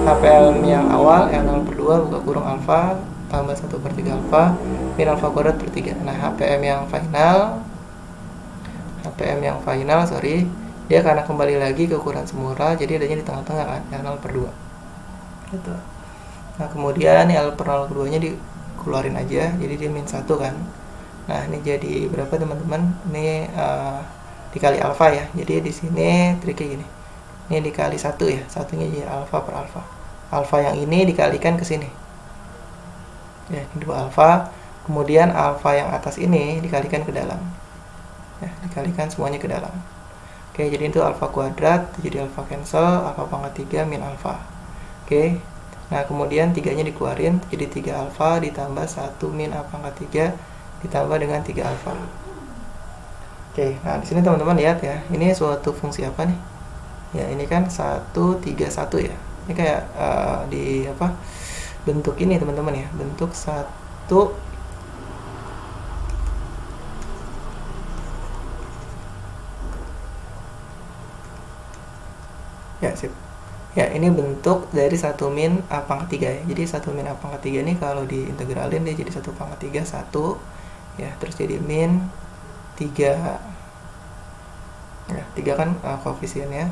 HPM yang awal L0 per 2 buka kurung alfa tambah 1/3 alfa min alfa kuadrat per 3. Nah, HPM yang final dia karena kembali lagi ke ukuran semula jadi adanya di tengah-tengah kan L0 per 2 gitu. Nah, kemudian L per 0 2 nya dikeluarin aja jadi dia min 1 kan. Nah, ini jadi berapa teman-teman? Ini dikali alfa ya. Jadi di sini triknya gini. Ini dikali 1 ya, satunya jadi alfa per alfa. Alfa yang ini dikalikan ke sini. Ya, ini 2 alfa. Kemudian alfa yang atas ini dikalikan ke dalam. Ya, dikalikan semuanya ke dalam. Oke, jadi itu alfa kuadrat, jadi alfa cancel, alfa pangkat 3 min alfa. Oke. Nah, kemudian 3-nya dikeluarin, jadi 3 alfa ditambah 1 min a pangkat 3 ditambah dengan 3 alfa. Oke, nah di sini teman-teman lihat ya, ini suatu fungsi apa nih? Ya, ini kan 131 ya. Ini kayak di apa? Bentuk ini teman-teman ya, bentuk 1 ya, sip. Ya, ini bentuk dari 1 min a pangkat 3 ya. Jadi 1 min a pangkat 3 ini kalau diintegralin dia jadi 1 pangkat 3 1 ya, terus jadi min 3 ya, 3 kan koefisiennya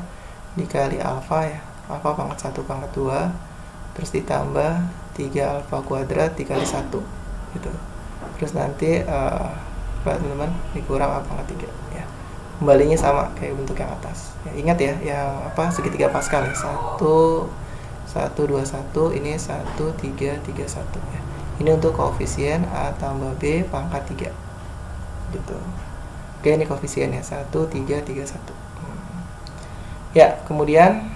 dikali alfa ya, alfa pangkat 1 pangkat 2 terus ditambah 3 alfa kuadrat dikali 1 gitu. Terus nanti teman-teman dikurang A pangkat 3 ya. Kembalinya sama kayak bentuk yang atas ya, ingat ya yang apa segitiga Pascal ya, 1 2 1 ini 1 3 3 1 ya. Ini untuk koefisien A tambah B pangkat 3 gitu. Oke, ini koefisiennya 1 3 3 1 ya. Kemudian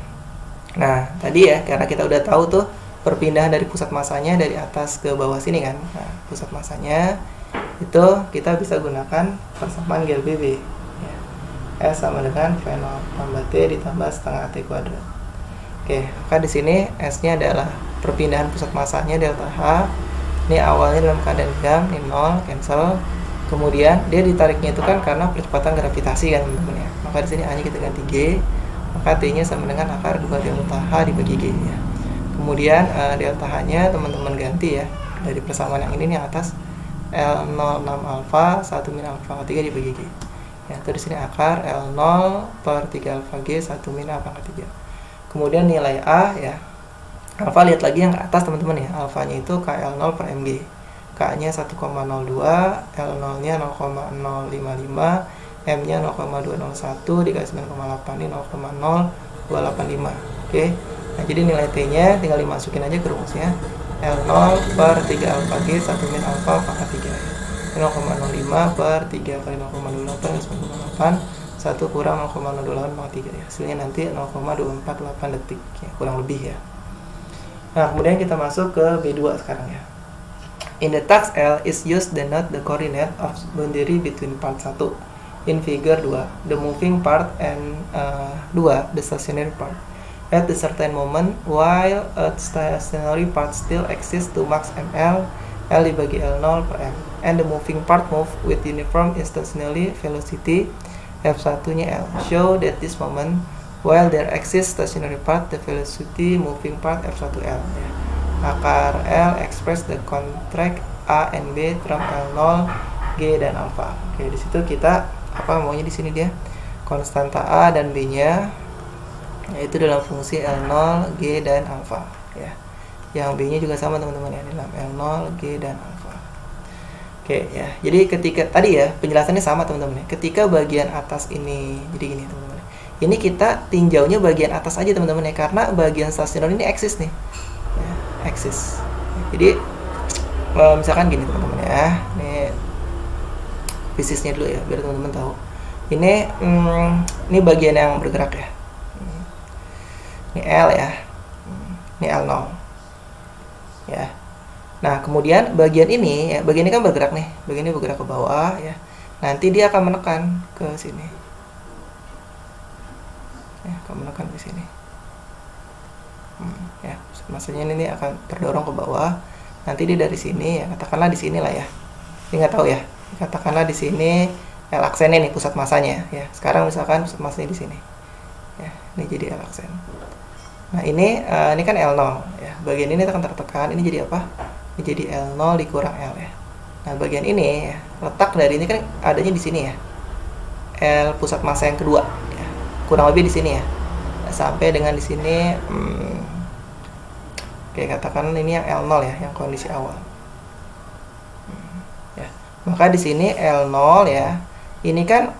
nah tadi ya, karena kita udah tahu tuh perpindahan dari pusat masanya dari atas ke bawah sini kan. Nah, pusat masanya itu kita bisa gunakan persamaan GLBB ya. S sama dengan V0 tambah T ditambah setengah T kuadrat. Oke, maka di sini S-nya adalah perpindahan pusat masanya delta H. Ini awalnya dalam keadaan diam, ini 0, cancel. Kemudian dia ditariknya itu kan karena percepatan gravitasi kan teman-teman ya. Maka di sini A-nya kita ganti G, maka T-nya sama dengan akar 2 delta H dibagi G ya. Kemudian delta H-nya teman-teman ganti ya dari persamaan yang ini yang atas L06 alfa 1 min alfa 3 dibagi G. Ya, terus ini akar L0 per 3 alfa G 1 min alfa 3. Kemudian nilai A ya. Alfa lihat lagi yang ke atas teman-teman ya. Alfanya itu KL0 per MG. K-nya 1,02, L0-nya 0,055, M-nya 0,201 dikali 9,8 ini 0,0285. Oke. Nah, jadi nilai T-nya tinggal dimasukin aja ke rumusnya. L0 per 3 alfa G 1 min alfa pangkat 3 ya. 0,05 per 3 kali 0,28 9,8 1 kurang 0,028 pangkat 3 ya. Hasilnya nanti 0,248 detik ya, kurang lebih ya. Nah, kemudian kita masuk ke B2 sekarang ya. In the task L is used denote the coordinate of boundary between part 1 in figure 2, the moving part, and 2, the stationary part. At a certain moment, while a stationary part still exists to max ml, L dibagi L0 per M, and the moving part move with uniform instantaneous velocity F1-nya L. Show that this moment, while there exists stationary part, the velocity moving part F1L ya. Akar L express the contract A and B from L0, G dan alpha. Oke, di situ kita apa maunya di sini dia konstanta A dan B-nya yaitu dalam fungsi L0, G dan alpha ya. Yang B-nya juga sama teman-teman ya, dalam L0, G dan alpha. Oke ya. Jadi ketika tadi ya penjelasannya sama teman-teman ya. Ketika bagian atas ini jadi gini teman-teman. Ini kita tinjaunya bagian atas aja teman-teman ya, karena bagian stasioner ini eksis nih. Ya, eksis. Jadi misalkan gini teman-teman ya. Ini fisiknya dulu ya biar teman-teman tahu. Ini bagian yang bergerak ya. Ini L ya. Ini L0. Ya. Nah, kemudian bagian ini ya, bagian ini kan bergerak nih. Bagian ini bergerak ke bawah ya. Nanti dia akan menekan ke sini. Ya, akan menekan ke sini. Ya, maksudnya ini akan terdorong ke bawah. Nanti dia dari sini ya, katakanlah di sini lah ya. Ini nggak tahu ya. Katakanlah di sini L aksennya nih pusat masanya ya. Sekarang misalkan pusat masanya di sini. Ya, ini jadi L aksen. Nah, ini kan L0 ya. Bagian ini akan tertekan. Ini jadi apa? Ini jadi L0 dikurang L ya. Nah, bagian ini ya, letak dari ini kan adanya di sini ya. L pusat massa yang kedua ya. Kurang lebih di sini ya. Nah, sampai dengan di sini oke, katakan ini yang L0 ya, yang kondisi awal. Ya. Maka di sini L0 ya. Ini kan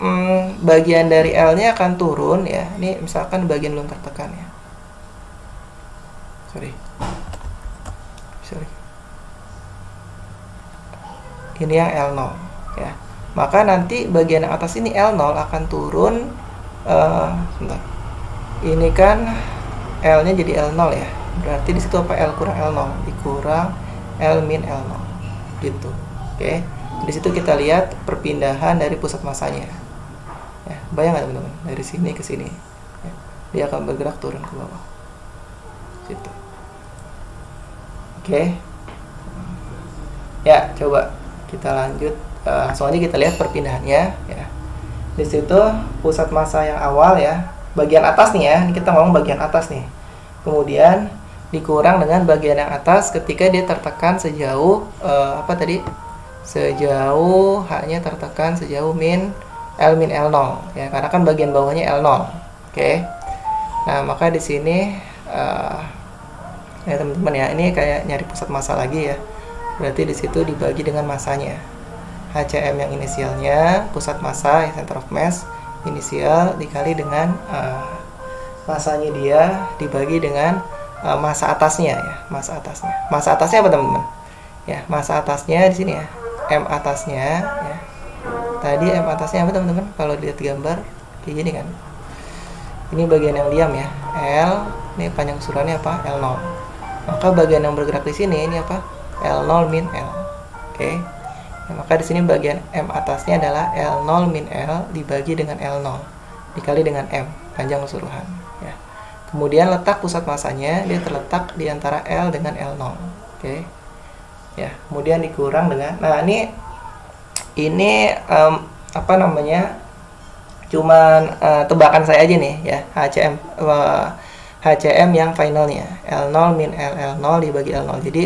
bagian dari L-nya akan turun ya. Ini misalkan bagian belum tertekan ya. Sorry. Ini yang L0 ya. Maka nanti bagian yang atas ini L0 akan turun sebentar. Ini kan L-nya jadi L0 ya. Berarti di situ apa? L kurang L0 dikurang L min L0 gitu. Oke. Di situ kita lihat perpindahan dari pusat masanya. Ya, bayang nggak teman-teman? Dari sini ke sini. Ya, dia akan bergerak turun ke bawah. Situ. Oke. Ya, coba kita lanjut. Langsung aja kita lihat perpindahannya ya. Di situ pusat massa yang awal ya, bagian atas nih ya. Ini kita ngomong bagian atas nih. Kemudian dikurang dengan bagian yang atas ketika dia tertekan sejauh apa tadi? Sejauh H-nya tertekan sejauh L min L0 ya, karena kan bagian bawahnya L0. Oke. Nah, maka di sini Ya teman-teman ya, ini kayak nyari pusat massa lagi ya. Berarti di situ dibagi dengan massanya. HCM yang inisialnya, pusat massa, center of mass, inisial dikali dengan massanya dia dibagi dengan massa atasnya ya, massa atasnya. Massa atasnya apa teman-teman? Ya, massa atasnya di sini ya, M atasnya ya. Tadi M atasnya apa teman-teman? Kalau lihat gambar kayak gini kan. Ini bagian yang diam ya, L. Ini panjang susulannya apa? L0. Maka bagian yang bergerak di sini ini apa? L0 min L. Oke. Nah, maka di sini bagian M atasnya adalah L0 min L dibagi dengan L0 dikali dengan M, panjang keseluruhan ya. Kemudian letak pusat massanya dia terletak di antara L dengan L0. Oke. Ya, kemudian dikurang dengan ini apa namanya? Cuman tebakan saya aja nih ya, HCM yang finalnya L0 min L0 dibagi L0. Jadi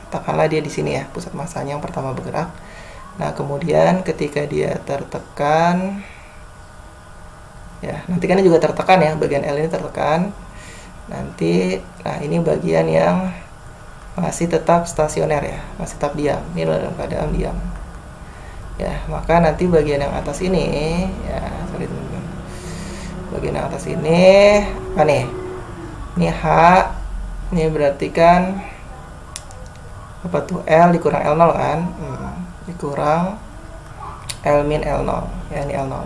katakanlah dia di sini ya, pusat massanya yang pertama bergerak. Nah, kemudian ketika dia tertekan ya, nanti kan juga tertekan ya, bagian L ini tertekan. Nanti ini bagian yang masih tetap stasioner ya, masih tetap diam. Ini dalam keadaan diam. Ya, maka nanti bagian yang atas ini ya, sorry teman-teman. Bagian yang atas ini apa nih? Ini H. Ini berarti kan apa tuh? L dikurang L0 kan? Dikurang L min L0. Ya, ini L0.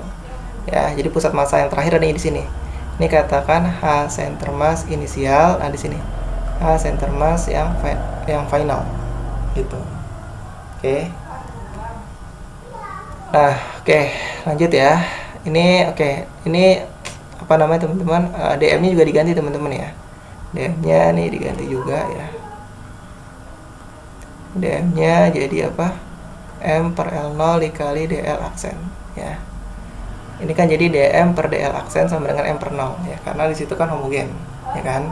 Ya, jadi pusat massa yang terakhir ada di sini. Ini katakan H center mass inisial, di sini. H center mass yang final. Gitu. Oke. Nah, lanjut ya. Ini ini apa namanya teman-teman? DM-nya juga diganti teman-teman ya. DM-nya nih diganti juga ya. DM-nya jadi apa? M per L0 dikali DL aksen ya. Ini kan jadi DM per DL aksen sama dengan M per 0 ya, karena di situ kan homogen ya kan.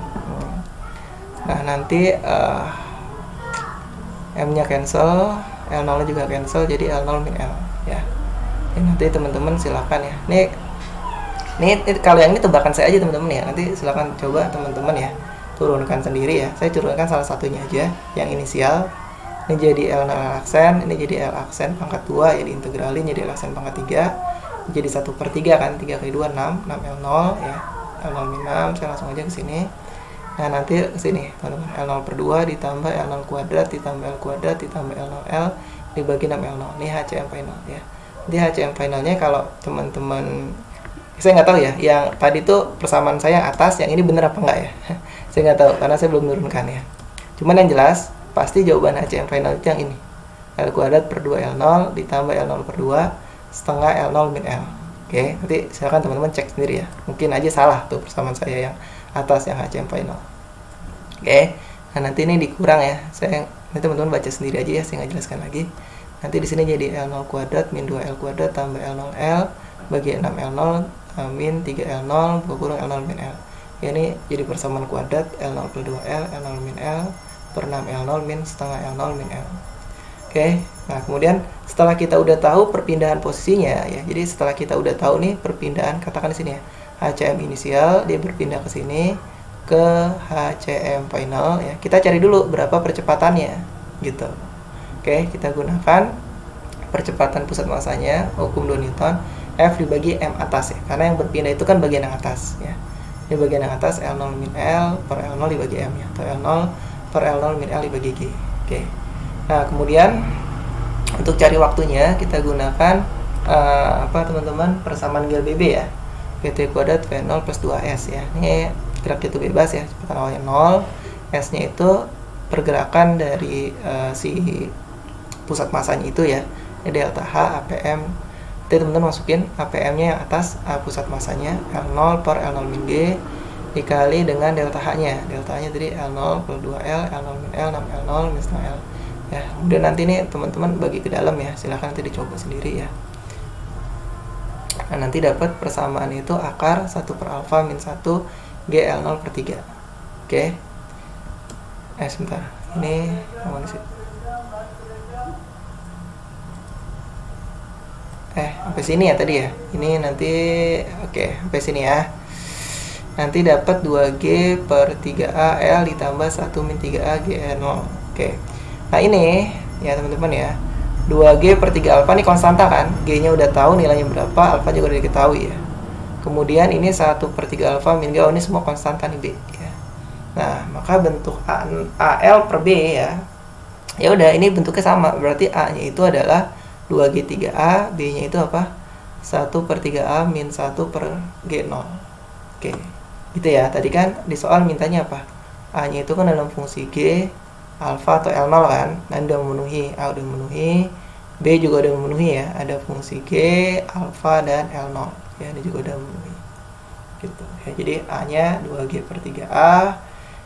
Nah, nanti M-nya cancel, L0 juga cancel, jadi L0 min L ya. Nanti teman-teman silakan ya. Ini kalau yang ini tebakan saya aja teman-teman ya. Nanti silakan coba teman-teman ya turunkan sendiri ya. Saya turunkan salah satunya aja yang inisial. Ini jadi L0 aksen, ini jadi L aksen pangkat 2 ya, diintegralin jadi L aksen pangkat 3. Jadi 1/3 kan, 3 kali 2 6 L0 ya. L0 min 6, saya langsung aja ke sini. Nah, nanti ke sini teman-teman, L0 per 2 ditambah L0 kuadrat ditambah L kuadrat ditambah L0L dibagi 6L0. Ini HCM final ya. Nanti HCM finalnya kalau teman-teman, saya nggak tahu ya, yang tadi tuh persamaan saya yang atas, yang ini bener apa enggak ya. Saya nggak tahu karena saya belum menurunkan ya. Cuman yang jelas pasti jawaban HCM final itu yang ini, L kuadrat per 2 L0 ditambah L0 per 2 setengah L0 min L. Oke, nanti silakan teman-teman cek sendiri ya, mungkin aja salah tuh persamaan saya yang atas yang HCM final. Oke, nah nanti ini dikurang ya, nanti teman-teman baca sendiri aja ya, saya nggak jelaskan lagi. Nanti di sini jadi L0 kuadrat min 2L kuadrat tambah L0L bagi 6L0 min 3L0 kurang L0 min L. Ya, ini jadi persamaan kuadrat L0 per 2L L0 min L per 6L0 min setengah L0 min L. Oke, nah kemudian setelah kita udah tahu perpindahan posisinya ya, jadi setelah kita udah tahu nih perpindahan, katakan di sini ya, HCM inisial dia berpindah ke sini ke HCM final ya, kita cari dulu berapa percepatannya gitu. Oke, kita gunakan percepatan pusat massanya, hukum 2 Newton, F dibagi M atas ya, karena yang berpindah itu kan bagian yang atas ya. Ini bagian yang atas L0 min L per L0 dibagi M ya, atau L0 per L0 min L dibagi G. Oke. Nah, kemudian untuk cari waktunya kita gunakan apa teman-teman, persamaan GLBB ya, PT kuadrat V0 plus 2S ya. Ini gerak jatuh bebas ya, kecepatan awalnya 0, S-nya itu pergerakan dari si pusat massanya itu ya. Ini delta H APM. Nanti teman-teman masukin APM-nya yang atas, pusat massanya L0 per L0 min G dikali dengan delta H-nya. Delta H-nya tadi L0 per 2L, L0 min L, 6L0 min setengah L. Ya, kemudian nanti nih teman-teman bagi ke dalam ya, silahkan nanti dicoba sendiri ya. Nah, nanti dapat persamaan itu akar 1 per alfa min 1 GL0 per 3. Oke. Sebentar, ini mana sih? Sampai sini ya tadi ya. Ini nanti sampai sini ya. nanti dapat 2G per 3A L ditambah 1 min 3A GL0. Oke. Nah ini ya teman-teman ya, 2G per 3 alfa ini konstanta kan, G-nya udah tahu nilainya berapa, alfa juga udah diketahui ya. Kemudian ini 1 per 3 alfa min G, ini semua konstanta nih B ya. Nah maka bentuk AL per B ya, ya udah ini bentuknya sama, berarti A-nya itu adalah 2G 3A, B-nya itu apa? 1 per 3A min 1 per G0. Oke, gitu ya. Tadi kan di soal mintanya apa? A-nya itu kan dalam fungsi G, alfa atau L0 kan? Nah, udah memenuhi. A udah memenuhi, B juga udah memenuhi ya. Ada fungsi G, alfa, dan L0. Ya, ini juga udah memenuhi. Gitu. Ya, jadi A-nya 2G per 3A,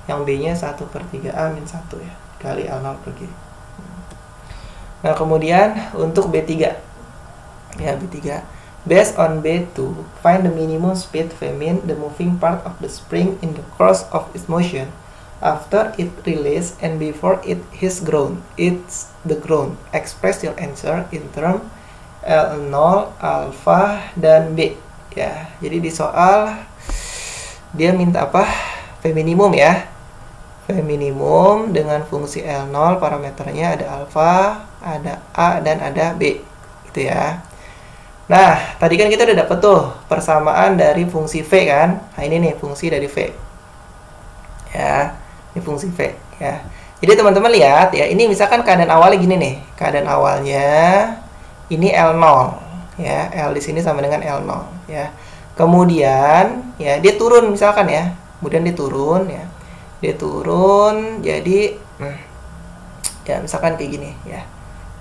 yang B-nya 1 per 3A min 1 ya. Kali L0 per G. Nah, kemudian untuk B3. Ya, B3. Based on B2, find the minimum speed V min the moving part of the spring in the course of its motion after it release and before it is ground. It's the ground. Express your answer in term L0, alpha, dan B. Ya, jadi di soal dia minta apa? V minimum ya. V minimum dengan fungsi L0, parameternya ada alpha, ada A, dan ada B. Gitu ya. Nah, tadi kan kita udah dapet tuh persamaan dari fungsi V kan. Nah, ini nih fungsi dari V. Ya, ini fungsi V ya. Jadi teman-teman lihat ya, ini misalkan keadaan awalnya gini nih. Keadaan awalnya ini L0 ya. L di sini sama dengan L0 ya. Kemudian ya dia turun misalkan ya. Kemudian dia turun ya. Dia turun jadi ya misalkan kayak gini ya.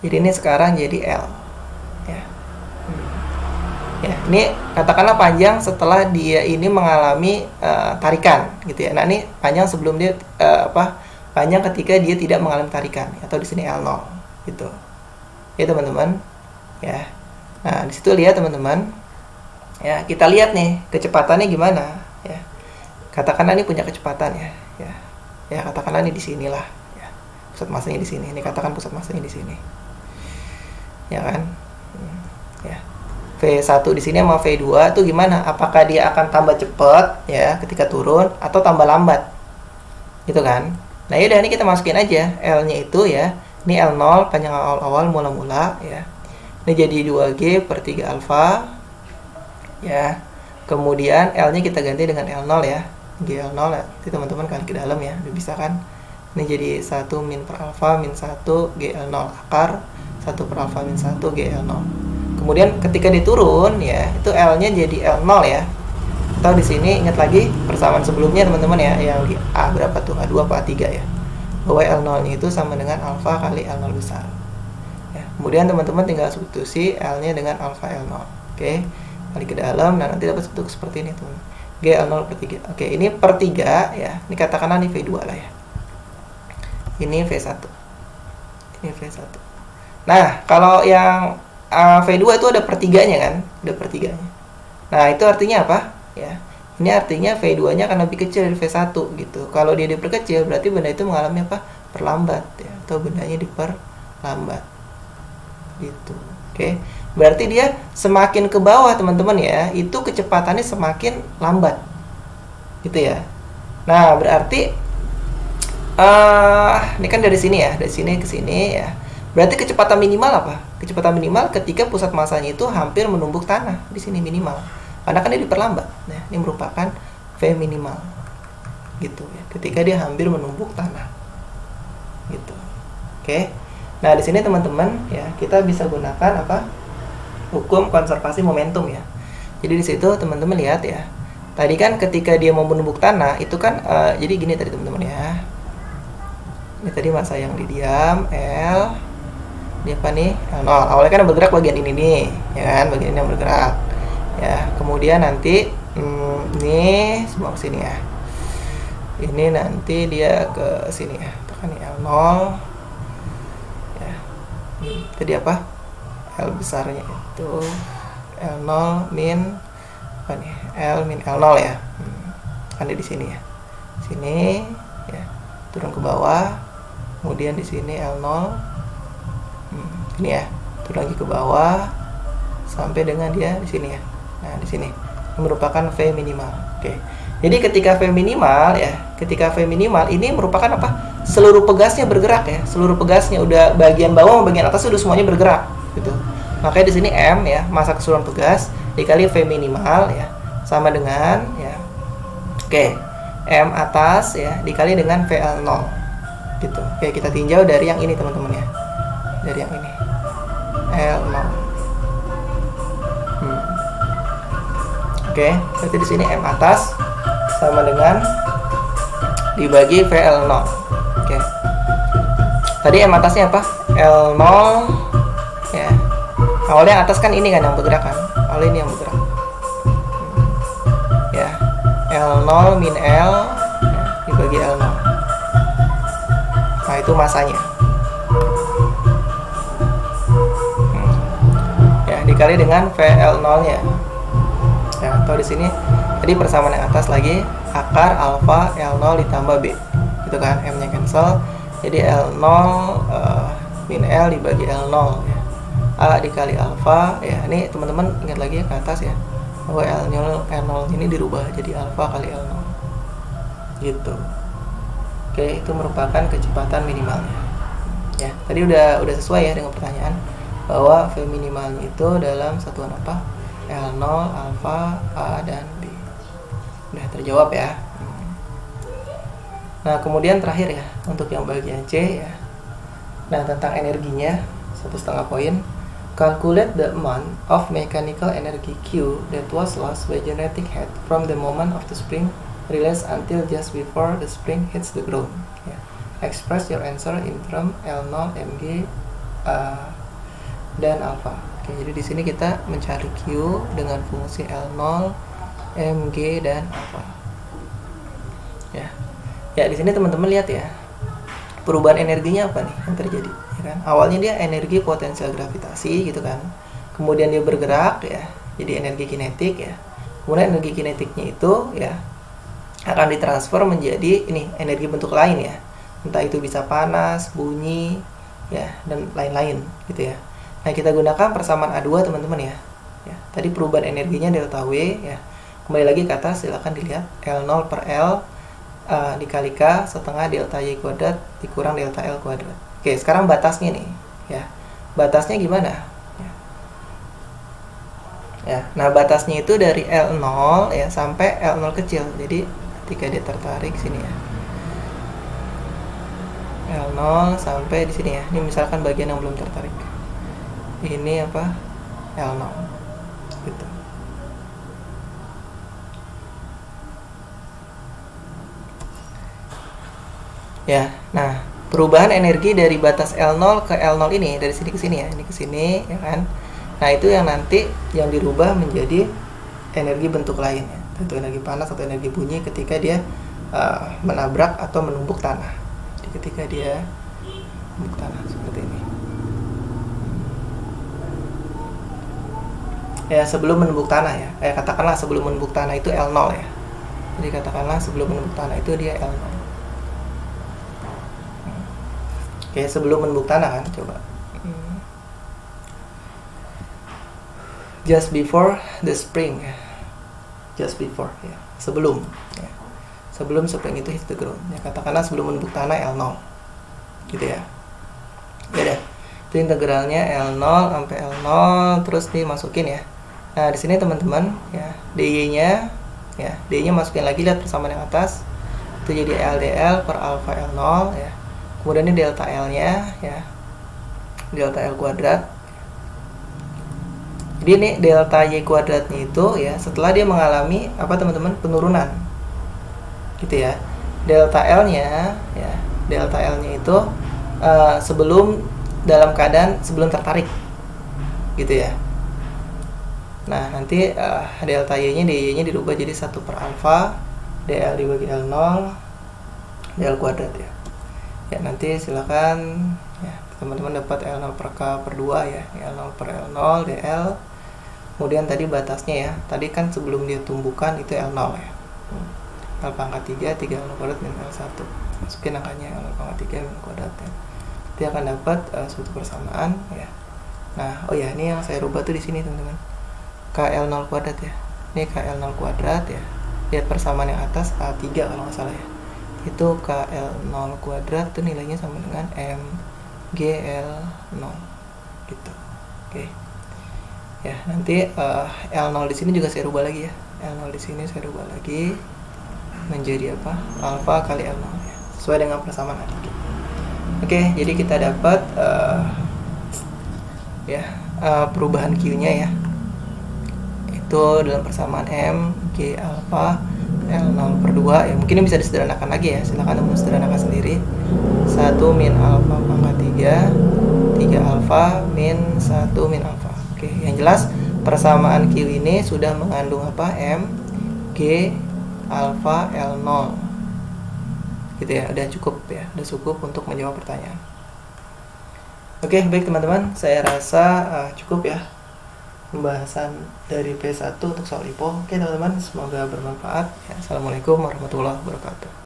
Jadi ini sekarang jadi L ya. Ya, ini katakanlah panjang setelah dia ini mengalami tarikan gitu ya. Nah, ini panjang sebelum dia panjang ketika dia tidak mengalami tarikan atau di sini L0 gitu. Ya, teman-teman. Ya. Nah, di situ lihat teman-teman. Ya, kita lihat nih kecepatannya gimana ya. Katakanlah ini punya kecepatan ya. Ya. Ya, katakanlah ini di sinilah ya. Pusat masanya di sini. Ini katakan pusat masanya di sini. Ya kan? Ya. V1 di sini sama V2 itu gimana? Apakah dia akan tambah cepat ya ketika turun atau tambah lambat? Gitu kan? Nah, yaudah ini kita masukin aja L-nya itu ya. Ini L0 panjang awal-awal mula-mula ya. Ini jadi 2G per 3 alfa. Ya. Kemudian L-nya kita ganti dengan L0 ya. GL0 ya. Itu teman-teman kali ke dalam ya. Udah bisa kan? Ini jadi 1 min per alfa min 1 GL0 akar 1 per alfa min 1 GL0. Kemudian ketika diturun ya, itu L-nya jadi L0 ya. Atau di sini ingat lagi persamaan sebelumnya teman-teman ya, yang di A berapa tuh? A2 apa A3 ya. Bahwa L0-nya itu sama dengan alfa kali L0 besar. Ya, kemudian teman-teman tinggal substitusi L-nya dengan alfa L0. Oke. Kali ke dalam, nah nanti dapat bentuk seperti ini teman. GL0 per 3. Oke, ini per 3 ya. Ini katakanlah ini V2 lah ya. Ini V1. Ini V1. Nah, kalau yang V2 itu ada pertiganya kan, ada pertiganya. Nah, itu artinya apa? Ya, ini artinya V2-nya akan lebih kecil dari V1 gitu. Kalau dia diperkecil, berarti benda itu mengalami apa? Perlambat ya, atau bendanya diperlambat. Gitu. Oke. Berarti dia semakin ke bawah teman-teman ya, itu kecepatannya semakin lambat. Gitu ya. Nah, berarti ini kan dari sini ya, dari sini ke sini ya. Berarti kecepatan minimal apa? Kecepatan minimal ketika pusat masanya itu hampir menumbuk tanah. Di sini minimal. Karena kan dia diperlambat. Nah, ini merupakan V minimal. Gitu ya. Ketika dia hampir menumbuk tanah. Gitu. Oke. Nah, di sini teman-teman ya, kita bisa gunakan apa? Hukum konservasi momentum ya. Jadi di situ teman-teman lihat ya. Tadi kan ketika dia mau menumbuk tanah, itu kan jadi gini tadi teman-teman ya. Ini tadi masa yang didiam L. Ini apa nih? L0. Awalnya kan bergerak bagian ini nih, ya kan? Bagian ini yang bergerak. Ya, kemudian nanti ini semua ke sini ya. Ini nanti dia ke sini ya. Tekan L0. Ya. Tadi apa? L besarnya itu L0 min apa nih? L min L0 ya. Kan di sini ya. Sini ya. Turun ke bawah. Kemudian di sini L0. Ini ya, turun lagi ke bawah sampai dengan dia di sini ya. Nah, di sini ini merupakan V minimal. Oke. Jadi ketika V minimal ya, ketika V minimal ini merupakan apa? Seluruh pegasnya bergerak ya, seluruh pegasnya udah bagian bawah sama bagian atas udah semuanya bergerak gitu. Makanya di sini M ya, massa keseluruhan pegas dikali V minimal ya, sama dengan ya. Oke, M atas ya dikali dengan VL0 gitu. Oke, kita tinjau dari yang ini teman-teman ya. Dari yang ini. L0. Oke, berarti di sini M atas sama dengan dibagi VL0. Oke. Tadi M atasnya apa? L0 ya. Awalnya atas kan ini kan yang bergerak kan. Awalnya ini yang bergerak. Ya. L0 min L ya, dibagi L0. Nah, itu masanya. Ya, dikali dengan VL0-nya. Ya, atau di sini tadi persamaan yang atas lagi akar alfa L0 ditambah B gitu kan, M nya cancel jadi L0 min L dibagi L0 ya. A dikali alfa ya, ini teman-teman ingat lagi ya ke atas ya bahwa L0 ini dirubah jadi alfa kali L0 gitu. Oke, itu merupakan kecepatan minimalnya ya. Tadi udah sesuai ya dengan pertanyaan bahwa V minimalnya itu dalam satuan apa? L0, alfa, A, dan B. Udah terjawab ya. Nah, kemudian terakhir ya, untuk yang bagian C ya. Nah, tentang energinya, 1,5 poin. Calculate the amount of mechanical energy Q that was lost by generating head from the moment of the spring release until just before the spring hits the ground. Ya. Express your answer in term L0, Mg, dan alpha. Oke, jadi di sini kita mencari Q dengan fungsi L0, Mg, dan alpha. Ya. Ya, di sini teman-teman lihat ya. Perubahan energinya apa nih yang terjadi, ya kan? Awalnya dia energi potensial gravitasi gitu kan. Kemudian dia bergerak ya, jadi energi kinetik ya. Kemudian energi kinetiknya itu ya akan ditransfer menjadi ini energi bentuk lain ya. Entah itu bisa panas, bunyi ya, dan lain-lain gitu ya. Nah, kita gunakan persamaan A2 teman-teman ya. Ya, tadi perubahan energinya delta W ya. Kembali lagi ke atas, silakan dilihat L0 per L dikali K setengah delta Y kuadrat dikurang delta L kuadrat. Oke, sekarang batasnya nih ya. Batasnya gimana? Ya, nah batasnya itu dari L0 ya sampai L0 kecil. Jadi ketika dia tertarik sini ya. L0 sampai di sini ya. Ini misalkan bagian yang belum tertarik. Ini apa? L0 gitu. Ya, nah perubahan energi dari batas L0 ke L0 ini dari sini ke sini ya, ini ke sini ya kan. Nah, itu yang nanti yang dirubah menjadi energi bentuk lain ya. Itu energi panas atau energi bunyi ketika dia menabrak atau menumbuk tanah. Jadi ketika dia menumbuk tanah seperti ini. Ya, sebelum menumbuk tanah ya. Katakanlah sebelum menumbuk tanah itu L0 ya. Jadi katakanlah sebelum menumbuk tanah itu dia L0. Oke, sebelum menumbuk tanah kan, coba. Just before the spring ya. Just before ya. Sebelum ya. Sebelum spring itu hit the ground. Ya, katakanlah sebelum menumbuk tanah L0. Gitu ya. Ya deh. Itu integralnya L0 sampai L0 terus dimasukin ya. Nah, di sini teman-teman ya, dy-nya ya, dy-nya masukin lagi, lihat persamaan yang atas. Itu jadi LDL per alpha L0 ya. Kemudian ini delta L-nya ya. Delta L kuadrat. Jadi ini delta Y kuadratnya itu ya setelah dia mengalami apa teman-teman? Penurunan. Gitu ya. Delta L-nya ya, delta L-nya itu sebelum dalam keadaan sebelum tertarik. Gitu ya. Nah, nanti delta Y-nya, dy-nya dirubah jadi 1 per alpha dl dibagi L0 dl kuadrat ya. Ya, nanti silakan ya, teman-teman dapat L0 per K per 2 ya. L0 per L0 dl. Kemudian tadi batasnya ya. Tadi kan sebelum dia tumbukan itu L0 ya. L pangkat 3 L0 kuadrat min L1. Masukin angkanya L pangkat 3 min kuadrat ya. Nanti akan dapat suatu persamaan ya. Nah, oh ya, ini yang saya rubah tuh di sini teman-teman. KL0 kuadrat ya. Ini KL0 kuadrat ya. lihat persamaan yang atas A3 kalau nggak salah ya, itu KL0 kuadrat itu nilainya sama dengan MGL0 gitu. Oke. Ya, nanti L0 di sini juga saya rubah lagi ya. L0 di sini saya rubah lagi menjadi apa? Alfa kali L0 ya. Sesuai dengan persamaan A3. Oke, jadi kita dapat perubahan Q-nya ya. Itu dalam persamaan M G alfa L0 per 2 ya, mungkin ini bisa disederhanakan lagi ya, silahkan teman sederhanakan sendiri. 1 min alfa pangkat 3 alfa min 1 min alfa. Oke, yang jelas persamaan Q ini sudah mengandung apa? M G alfa L0 gitu ya, udah cukup ya, udah cukup untuk menjawab pertanyaan. Oke, baik teman-teman, saya rasa cukup ya pembahasan dari P1 untuk soal LIPO. Oke teman-teman, semoga bermanfaat ya. Assalamualaikum warahmatullahi wabarakatuh.